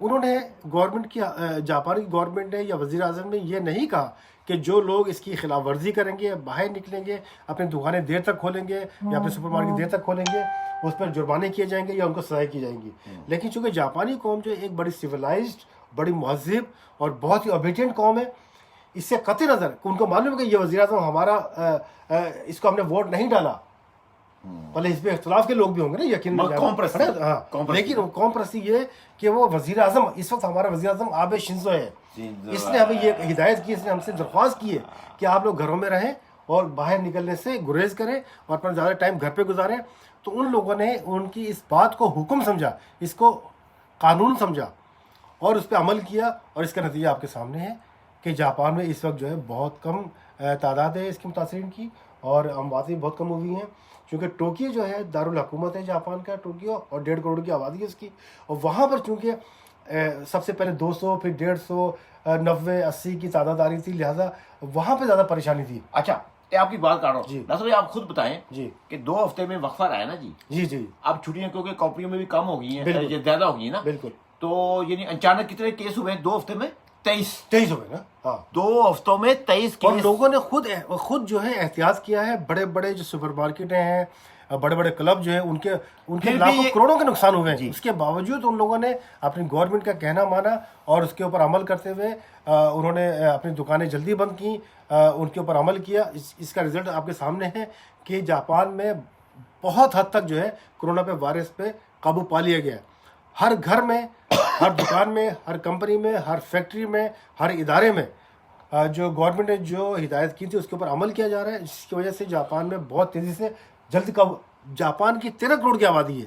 انہوں نے گورنمنٹ کی جاپانی گورنمنٹ نے یا وزیر اعظم نے یہ نہیں کہا کہ جو لوگ اس کی خلاف ورزی کریں گے، باہر نکلیں گے، اپنی دکانیں دیر تک کھولیں گے یا اپنے سپر مارکیٹ دیر تک کھولیں گے، اس پر جرمانے کیے جائیں گے یا ان کو سزائیں کی جائیں گی. لیکن چونکہ جاپانی قوم جو ایک بڑی سویلائزڈ، بڑی مہذب اور بہت ہی اوبیڈینٹ قوم ہے، اس سے قطع نظر ان کو معلوم ہے کہ یہ وزیر اعظم ہمارا اس کو ہم نے ووٹ نہیں ڈالا، بھلے حزب اختلاف کے لوگ بھی ہوں گے نا یقیناً، لیکن قوم پرستی یہ کہ وہ وزیر اعظم اس وقت ہمارا وزیر اعظم آبے شنزو ہے. اس نے ہمیں یہ ہدایت کی، اس نے ہم سے درخواست کی ہے کہ آپ لوگ گھروں میں رہیں اور باہر نکلنے سے گریز کریں اور اپنا زیادہ ٹائم گھر پہ گزاریں. تو ان لوگوں نے ان کی اس بات کو حکم سمجھا، اس کو قانون سمجھا اور اس پہ عمل کیا، اور اس کا نتیجہ آپ کے سامنے ہے کہ جاپان میں اس وقت جو ہے بہت کم تعداد ہے اس کی متاثرین کی، اور امواتیں بہت کم ہوئی ہیں. چونکہ ٹوکیو جو ہے دارالحکومت ہے جاپان کا، ٹوکیو، اور 1.5 کروڑ کی آبادی ہے اس کی، اور وہاں پر چونکہ سب سے پہلے 200 پھر 150 90 80 کی تعداد آ رہی تھی، لہٰذا وہاں پہ زیادہ پریشانی تھی. اچھا یہ آپ کی بات کر رہا ہوں جی. ناصر بھائی آپ خود بتائیں جی کہ 2 ہفتے میں وقفہ رہا ہے نا جی. جی جی اب چھٹیاں کیونکہ کمپنیوں میں بھی کم ہو گئی ہیں، بالکل. زیادہ ہو گئی ہیں نا، بالکل. تو یعنی اچانک کتنے کیس ہوئے 2 ہفتے میں؟ 23 ہو گئے نا. ہاں 2 ہفتوں میں 23 اور کیس. لوگوں نے خود جو ہے احتیاط کیا ہے. بڑے بڑے جو سپر مارکیٹیں ہیں، بڑے بڑے کلب جو ہیں، ان کے لاکھوں کروڑوں کے نقصان ہوئے ہیں. اس کے باوجود ان لوگوں نے اپنی گورنمنٹ کا کہنا مانا اور اس کے اوپر عمل کرتے ہوئے انہوں نے اپنی دکانیں جلدی بند کی، ان کے اوپر عمل کیا. اس کا رزلٹ آپ کے سامنے ہے کہ جاپان میں بہت حد تک جو ہے کرونا پہ وائرس پہ قابو پا لیا گیا. ہر گھر میں، ہر دکان میں، ہر کمپنی میں، ہر فیکٹری میں، ہر ادارے میں جو گورنمنٹ نے جو ہدایت کی تھی اس کے اوپر عمل کیا جا رہا ہے، جس کی وجہ سے جاپان میں بہت تیزی سے جاپان کی 13 کروڑ کی آبادی ہے،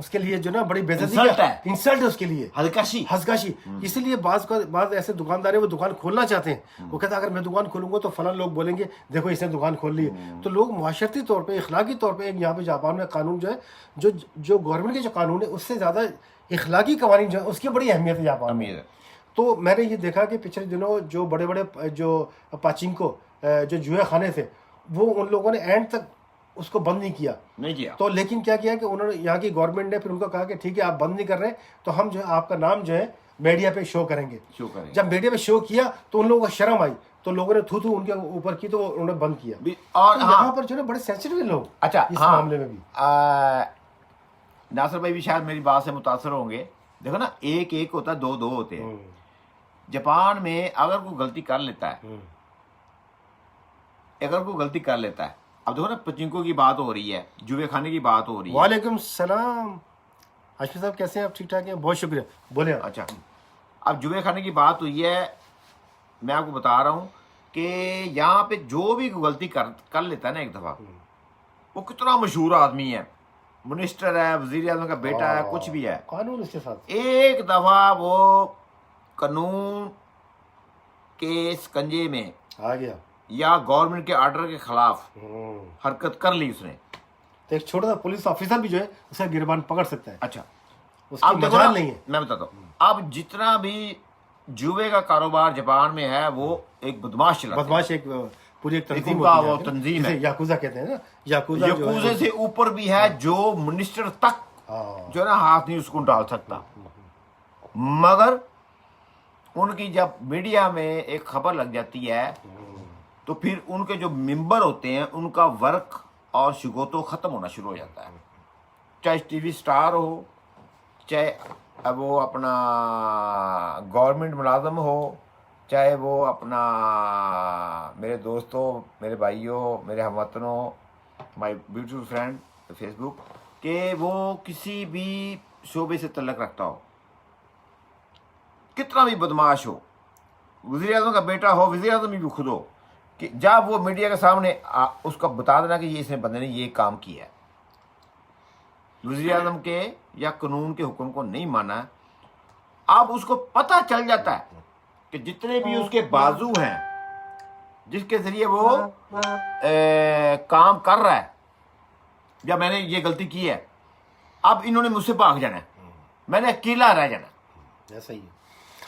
اس کے لیے جو نا بڑی بےعزتی Insult ہے. انسلٹ ہے اس کے لیے ہلکشی. ہسکاشی. اسی لیے بعض ایسے دکاندار ہیں وہ دکان کھولنا چاہتے ہیں. وہ کہتا ہے اگر میں دکان کھولوں گا تو فلاں لوگ بولیں گے دیکھو اس نے دکان کھول لی ہے. تو لوگ معاشرتی طور پہ اخلاقی طور پہ یہاں پہ جاپان میں قانون جو ہے جو گورنمنٹ کے جو قانون ہے اس سے زیادہ اخلاقی قوانین جو ہے اس کی بڑی اہمیت ہے جاپان میں. تو میں نے یہ دیکھا کہ پچھلے دنوں جو بڑے بڑے جو پاچنکو جو جوئے خانے تھے وہ ان لوگوں نے اینڈ تک اس کو بند نہیں کیا. تو لیکن کیا کیا کہ انہوں نے یہاں کی گورنمنٹ نے پھر ان کو کہا کہ ٹھیک ہے آپ بند نہیں کر رہے تو ہم جو ہے آپ کا نام جو ہے میڈیا پہ شو کریں گے. جب میڈیا پہ شو کیا تو ان لوگوں کو شرم آئی تو لوگوں نے تھو ان کے اوپر کی تو انہوں نے بند کیا. اور یہاں پر جو ہے بڑے سینسیٹیو لوگ اچھا اس معاملے میں بھی. ناصر بھائی بھی شاید میری بات سے متاثر ہوں گے. دیکھو نا ایک ہوتا ہے دو ہوتے ہیں. جاپان میں اگر کوئی غلطی کر لیتا ہے اب دیکھو نا پچنکو کی بات ہو رہی ہے, جوئے خانے کی بات ہو رہی ہے. وعلیکم السلام اشرف صاحب, کیسے ہیں آپ؟ ٹھیک ٹھاک ہیں, بہت شکریہ, بولے. اچھا اب جوئے خانے کی بات ہوئی ہے, میں آپ کو بتا رہا ہوں کہ یہاں پہ جو بھی غلطی کر لیتا ہے نا ایک دفعہ, وہ کتنا مشہور آدمی ہے, منسٹر ہے, وزیر اعظم کا بیٹا ہے, کچھ بھی ہے, قانون اس کے ساتھ ایک دفعہ وہ قانون کے سکنجے میں آ گیا یا گورنمنٹ کے آرڈر کے خلاف حرکت کر لی اس نے, تو ایک چھوٹا سا پولیس آفیسر بھی جو ہے اسے گربان پکڑ سکتا ہے. اچھا اس کی مجال نہیں ہے. میں بتاتا ہوں, اب جتنا بھی جوئے کا کاروبار جاپان میں ہے وہ ایک بدماش چلاتا ہے. بدماش ایک پوری ایک تنظیم وہ تنظیم ہے, یاکوزا کہتے ہیں نا, یاکوزے سے اوپر بھی ہے, جو منسٹر تک جو ہے نا ہاتھ نہیں اس کو ڈال سکتا. مگر ان کی جب میڈیا میں ایک خبر لگ جاتی ہے تو پھر ان کے جو ممبر ہوتے ہیں ان کا ورک اور شگوتو ختم ہونا شروع ہو جاتا ہے. چاہے ٹی وی سٹار ہو, چاہے وہ اپنا گورنمنٹ ملازم ہو, چاہے وہ اپنا میرے دوستوں, میرے بھائیوں, میرے ہم وطنوں, مائی بیوٹیفل فرینڈ فیس بک, کہ وہ کسی بھی شعبے سے تعلق رکھتا ہو, کتنا بھی بدماش ہو, وزیر اعظم کا بیٹا ہو, وزیر اعظم بھی خود ہو, کہ جب وہ میڈیا کے سامنے اس کا بتا دینا کہ یہ اس نے بندے نے یہ کام کیا ہے, وزیر اعظم کے یا قانون کے حکم کو نہیں مانا, اب اس کو پتہ چل جاتا ہے کہ جتنے بھی اس کے بازو ہیں جس کے ذریعے وہ کام کر رہا ہے, یا میں نے یہ غلطی کی ہے, اب انہوں نے مجھ سے بھاگ جانا ہے, میں نے اکیلا رہ جانا. ایسا ہی ہے.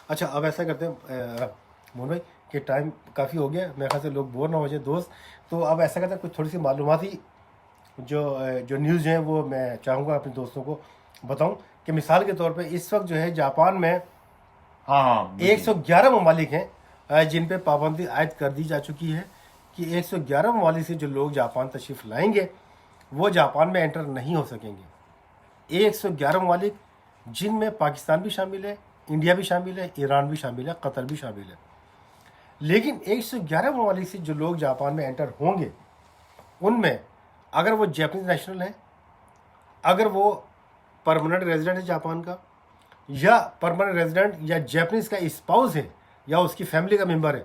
اچھا اب ایسا کرتے ہیں مون بھائی کہ ٹائم کافی ہو گیا, میرے خیال سے لوگ بور نہ ہو جائے دوست, تو اب ایسا کرتے ہیں کچھ تھوڑی سی معلوماتی جو نیوز ہیں وہ میں چاہوں گا اپنے دوستوں کو بتاؤں. کہ مثال کے طور پہ اس وقت جو ہے جاپان میں 111 ممالک ہیں جن پہ پابندی عائد کر دی جا چکی ہے کہ 111 ممالک سے جو لوگ جاپان تشریف لائیں گے وہ جاپان میں انٹر نہیں ہو سکیں گے. 111 ممالک جن میں پاکستان بھی شامل ہے, انڈیا بھی شامل ہے, ایران بھی شامل ہے, قطر بھی شامل ہے. لیکن 111 ممالک سے جو لوگ جاپان میں انٹر ہوں گے ان میں اگر وہ جاپنیز نیشنل ہیں, اگر وہ پرماننٹ ریزیڈنٹ ہے جاپان کا, یا پرماننٹ ریزیڈنٹ یا جاپنیز کا اسپاؤس ہے یا اس کی فیملی کا ممبر ہے,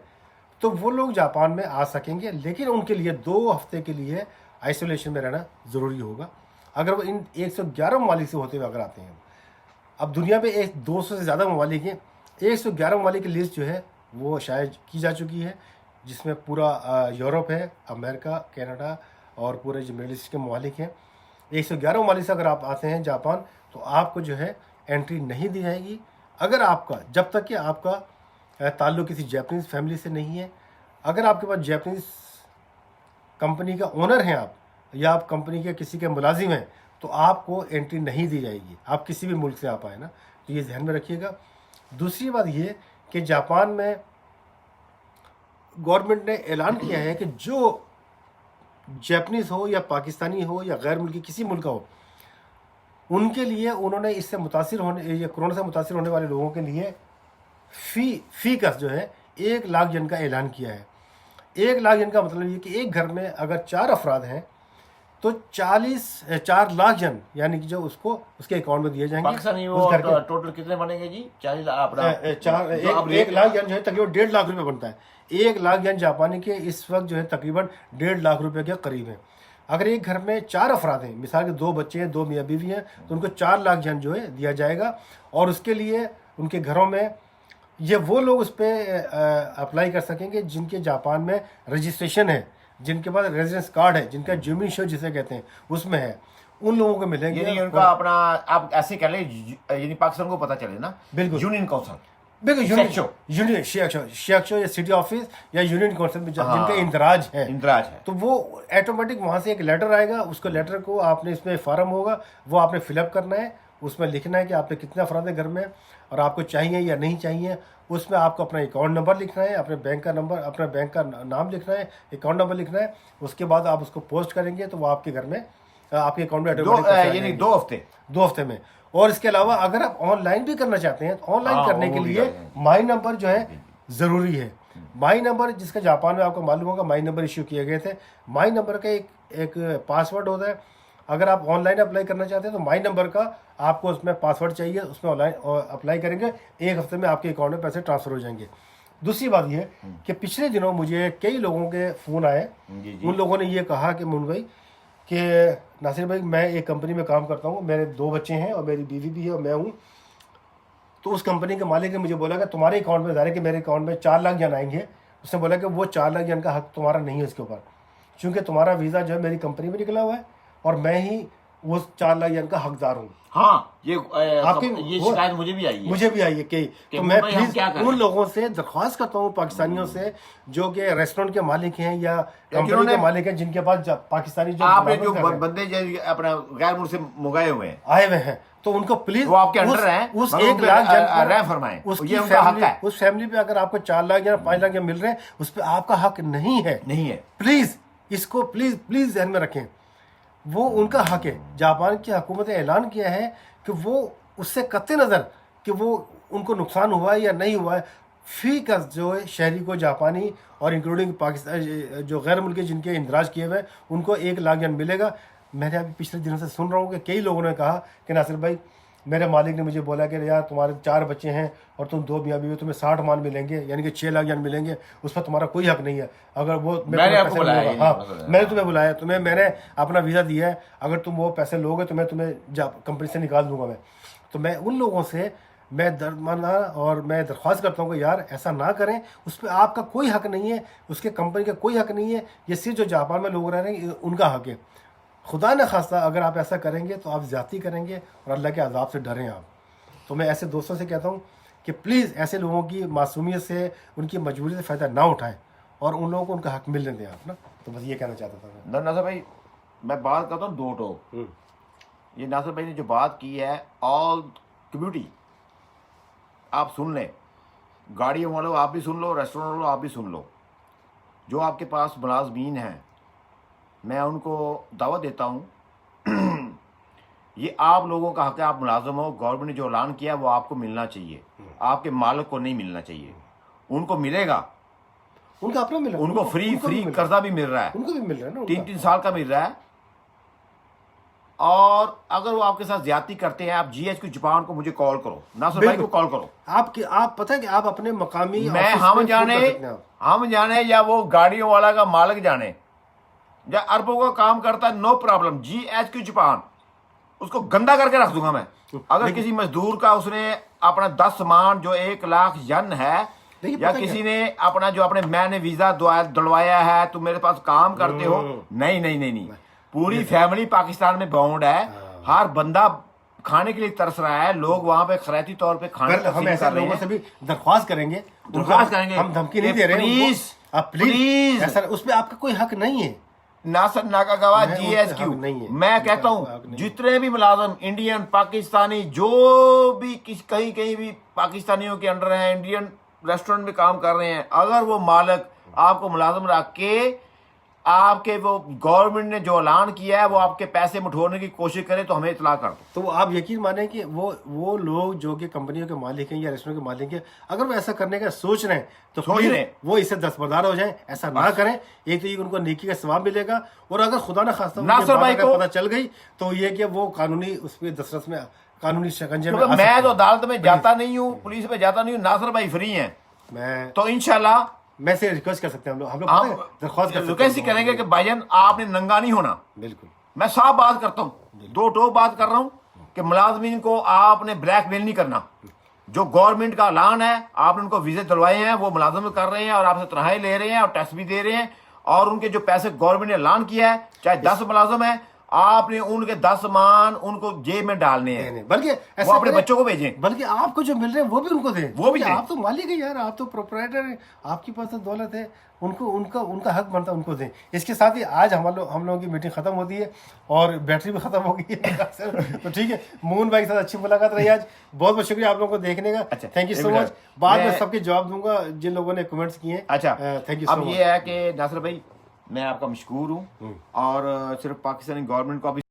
تو وہ لوگ جاپان میں آ سکیں گے. لیکن ان کے لیے 2 ہفتے کے لیے آئسولیشن میں رہنا ضروری ہوگا اگر وہ ان 111 ممالک سے ہوتے ہوئے اگر آتے ہیں. اب دنیا میں 200 سے زیادہ ممالک ہیں, 111 ممالک کی لسٹ جو ہے وہ شائع کی جا چکی ہے, جس میں پورا یورپ ہے, امریکہ, کینیڈا اور پورے جو مڈل ایسٹ کے ممالک ہیں. 111 ممالک سے اگر آپ آتے ہیں جاپان تو آپ کو جو ہے انٹری نہیں دی جائے گی اگر آپ کا, جب تک کہ آپ کا تعلق کسی جاپنیز فیملی سے نہیں ہے. اگر آپ کے پاس جاپنیز کمپنی کا اونر ہیں آپ, یا آپ کمپنی کے کسی کے ملازم ہیں, تو آپ کو انٹری نہیں دی جائے گی. آپ کسی بھی ملک سے آپ آئے نا, تو یہ ذہن میں رکھیے گا. دوسری بات یہ کہ جاپان میں گورنمنٹ نے اعلان کیا ہے کہ جو جاپنیز ہو یا پاکستانی ہو یا غیر ملکی کسی ملک کا ہو, ان کے لیے انہوں نے اس سے متاثر ہونے یا کرونا سے متاثر ہونے والے لوگوں کے لیے فی کس جو ہے 1 لاکھ ین کا اعلان کیا ہے. 1 لاکھ ین کا مطلب یہ کہ ایک گھر میں اگر 4 افراد ہیں تو 4 لاکھ ین یعنی کہ جو اس کو اس کے اکاؤنٹ میں دیے جائیں گے. پاکستانی وہ ٹوٹل کتنے بنے گے جی؟ 40 لاکھ. 1 لاکھ ین جو ہے تقریباً 1.5 لاکھ روپے بنتا ہے. 1 لاکھ ین جاپانی کے اس وقت جو ہے تقریباً 1.5 لاکھ روپے کے قریب ہیں. اگر ایک گھر میں 4 افراد ہیں، مثال کے 2 بچے ہیں، 2 میاں بیوی ہیں، تو ان کو 4 لاکھ جن جو ہے دیا جائے گا، اور اس کے لیے ان کے گھروں میں یہ وہ لوگ اس پہ اپلائی کر سکیں گے جن کے جاپان میں رجسٹریشن ہے، جن کے پاس ریزیڈنس کارڈ ہے، جن کا جومی شو جسے کہتے ہیں اس میں ہے، ان لوگوں کو ملیں گے. یعنی ان کا اپنا آپ ایسے کہہ لیں یعنی پاکستان کو پتہ چلے نا. بالکل یونین کونسل، بالکل یونین شیکشو یا سٹی آفس یا یونین کونسل میں جن کا اندراج ہے تو وہ ایٹومیٹک وہاں سے ایک لیٹر آئے گا. اس کو لیٹر کو آپ نے اس میں فارم ہوگا، وہ آپ نے فل اپ کرنا ہے، اس میں لکھنا ہے کہ آپ نے کتنے افراد ہیں گھر میں اور آپ کو چاہیے یا نہیں چاہیے. اس میں آپ کو اپنا اکاؤنٹ نمبر لکھنا ہے، اپنے بینک کا نمبر، اپنا بینک کا نام لکھنا ہے، اکاؤنٹ نمبر لکھنا ہے. اس کے بعد آپ اس کو پوسٹ کریں گے تو وہ آپ کے گھر میں آپ کے اکاؤنٹ میں یعنی 2 ہفتے میں. اور اس کے علاوہ اگر آپ آن لائن بھی کرنا چاہتے ہیں تو آن لائن کرنے کے لیے مائی نمبر جو ہے ضروری ہے. مائی نمبر جس کا جاپان میں آپ کو معلوم ہوگا مائی نمبر ایشو کیے گئے تھے. مائی نمبر کا ایک پاسورڈ ہوتا ہے. اگر آپ آن لائن اپلائی کرنا چاہتے ہیں تو مائی نمبر کا آپ کو اس میں پاسورڈ چاہیے، اس میں آن لائن اپلائی کریں گے 1 ہفتے میں آپ کے اکاؤنٹ میں پیسے ٹرانسفر ہو جائیں گے. دوسری بات یہ ہے کہ پچھلے دنوں مجھے کئی لوگوں کے فون آئے، ان لوگوں نے یہ کہا کہ مون بھائی کہ ناصر بھائی میں ایک کمپنی میں کام کرتا ہوں، میرے 2 بچے ہیں اور میری بیوی بھی ہے اور میں ہوں. تو اس کمپنی کے مالک نے مجھے بولا کہ تمہارے اکاؤنٹ میں ظاہر ہے کہ میرے اکاؤنٹ میں 4 لاکھ ین آئیں گے. اس نے بولا کہ وہ 4 لاکھ ین کا حق تمہارا نہیں ہے اس کے اوپر، کیونکہ تمہارا ویزا جو ہے میری کمپنی میں نکلا ہوا ہے اور میں ہی وہ 4 لاکھ ین کا حقدار ہوں. ہاں یہ شکایت مجھے بھی آئی ہے کہ تو میں پلیز ان لوگوں سے درخواست کرتا ہوں، پاکستانیوں سے جو کہ ریسٹورینٹ کے مالک ہیں یا کمپنی کے مالک ہیں جن کے پاس پاکستانی جو بندے اپنا غیر ملک سے منگائے ہوئے ہیں آئے ہوئے ہیں تو ان کو پلیز وہ آپ کے انڈر ہیں، اس 1 لاکھ رحم فرمائیں. اس فیملی پہ اگر آپ کو 4 لاکھ یا 5 لاکھ مل رہے ہیں اس پہ آپ کا حق نہیں ہے. پلیز اس کو پلیز ذہن میں رکھیں. وہ ان کا حق ہے. جاپان کی حکومت نے اعلان کیا ہے کہ وہ اس سے قطع نظر کہ وہ ان کو نقصان ہوا ہے یا نہیں ہوا ہے، فی کا جو ہے شہری کو جاپانی اور انکلوڈنگ پاکستان جو غیر ملکی جن کے اندراج کیے ہوئے ان کو 1 لاکھ ین ملے گا. میں نے ابھی پچھلے دنوں سے سن رہا ہوں کہ کئی لوگوں نے کہا کہ ناصر بھائی میرے مالک نے مجھے بولا کہ یار تمہارے 4 بچے ہیں اور تم 2 میاں بیوی تمہیں 60 مان ملیں گے، یعنی کہ 6 لاکھ ین ملیں گے، اس پر تمہارا کوئی حق نہیں ہے. اگر وہ میں نے تمہیں بلایا، میں نے اپنا ویزا دیا ہے، اگر تم وہ پیسے لوگے تو میں تمہیں کمپنی سے نکال دوں گا. تو میں ان لوگوں سے میں درمانا اور میں درخواست کرتا ہوں کہ یار ایسا نہ کریں. اس پہ آپ کا کوئی حق نہیں ہے، اس کے کمپنی کا کوئی حق نہیں ہے. یہ صرف جو جاپان میں لوگ رہ رہے ہیں ان کا حق ہے. خدا نہ خواستہ اگر آپ ایسا کریں گے تو آپ زیادتی کریں گے اور اللہ کے عذاب سے ڈریں آپ. تو میں ایسے دوستوں سے کہتا ہوں کہ پلیز ایسے لوگوں کی معصومیت سے ان کی مجبوری سے فائدہ نہ اٹھائیں اور ان لوگوں کو ان کا حق ملنے دیں آپ نا. تو بس یہ کہنا چاہتا تھا. ناصر بھائی میں بات کرتا ہوں 2 ٹوک. یہ ناصر بھائی نے جو بات کی ہے آل کمیونٹی آپ سن لیں، گاڑیوں والوں آپ بھی سن لو، ریسٹورینٹ والوں آپ بھی سن لو. جو آپ کے پاس ملازمین ہیں میں ان کو دعوت دیتا ہوں یہ آپ لوگوں کا حق ہے، آپ ملازم ہو، گورنمنٹ نے جو اعلان کیا وہ آپ کو ملنا چاہیے، آپ کے مالک کو نہیں ملنا چاہیے. ان کو ملے گا، ان کا اپنا ملے گا، ان کو فری قرضہ بھی مل رہا ہے، ان کو بھی مل رہا ہے نا 3 سال کا مل رہا ہے. اور اگر وہ آپ کے ساتھ زیادتی کرتے ہیں آپ GH کو جاپان کو مجھے کال کرو، ناصر بھائی کو کال کرو. آپ پتہ ہے کہ آپ اپنے مقامی میں ہم جانے یا وہ گاڑیوں والا کا مالک جانے یا اربوں کا کام کرتا ہے، نو پرابلم. GH کو جاپان اس کو گندا کر کے رکھ دوں گا میں. اگر کسی مزدور کا اس نے اپنا 10 مان جو 1 لاکھ ین ہے یا کسی نے اپنا جو میں نے ویزا دلوایا ہے تو میرے پاس کام کرتے ہو، نہیں پوری فیملی پاکستان میں باؤنڈ ہے. ہر بندہ کھانے کے لیے ترس رہا ہے. لوگ وہاں پہ خیراتی طور پہ کھانے ہم ایسے لوگوں سے بھی درخواست کریں گے، ہم دھمکی نہیں دے رہے ہیں. پلیز اس پہ آپ کا کوئی حق نہیں ہے. ناصر ناکا گواہ GSQ میں کہتا ہوں جتنے بھی ملازم انڈین پاکستانی جو بھی کہیں بھی پاکستانیوں کے انڈر ہیں، انڈین ریسٹورینٹ میں کام کر رہے ہیں، اگر وہ مالک آپ کو ملازم رکھ کے آپ کے وہ گورنمنٹ نے جو اعلان کیا ہے وہ آپ کے پیسے مٹھوڑنے کی کوشش کرے تو ہمیں اطلاع کر دو. تو آپ یقین مانیں کہ وہ لوگ جو کہ کمپنیوں کے مالک ہیں یا ریسٹورینٹ کے مالک ہیں اگر وہ ایسا کرنے کا سوچ رہے ہیں تو وہ اس سے دستبردار ہو جائیں. ایسا نہ کریں. ایک تو یہ ان کو نیکی کا ثواب ملے گا اور اگر خدا نہ خواستہ ناصر بھائی کو پتہ چل گئی تو یہ کہ وہ قانونی اس پہ دسترس میں قانونی شکنجے میں میں تو عدالت میں جاتا نہیں ہوں، پولیس میں جاتا نہیں ہوں. ناصر بھائی فری ہیں تو انشاءاللہ میں سے ریکویسٹ کر سکتے ہیں ہم لوگ پتہ ہے، درخواست کر سکتے ہیں کیسے کریں گے کہ بھائی جان آپ نے ننگا نہیں ہونا. بالکل میں صاف بات کرتا ہوں, دو ٹوک بات کر رہا ہوں کہ ملازمین کو آپ نے بلیک میل نہیں کرنا. جو گورنمنٹ کا اعلان ہے, آپ نے ان کو ویزے دلوائے ہیں, وہ ملازمت کر رہے ہیں اور آپ سے تنخواہیں لے رہے ہیں اور ٹیکس بھی دے رہے ہیں, اور ان کے جو پیسے گورنمنٹ نے اعلان کیا ہے, چاہے 10 ملازم ہیں, آپ نے ان کے 10 مان ان کو جیب میں ڈالنے ہیں, بلکہ وہ ایسا اپنے بچوں کو بھیجیں. بلکہ آپ کو جو مل رہے ہیں وہ بھی ان کو دیں, وہ بھی دیں. آپ تو مالک ہیں یار, آپ تو پروپرائٹر ہیں, آپ کے پاس تو دولت ہے, ان کو ان کا حق بنتا ہے ان کو دیں. اس کے ساتھ ہی آج ہم لوگوں کی میٹنگ ختم ہوتی ہے اور بیٹری بھی ختم ہو گئی ہے. تو ٹھیک ہے, مون بھائی کے ساتھ اچھی ملاقات رہی آج. بہت بہت شکریہ آپ لوگوں کو دیکھنے کا. تھینک یو سو مچ. بعد میں سب کے جواب دوں گا جن لوگوں نے کمنٹس کیے ہیں. اچھا, تھینک یو سو اب مچ. یہ ہے کہ ناصر بھائی میں آپ کا مشکور ہوں, اور صرف پاکستانی گورنمنٹ کو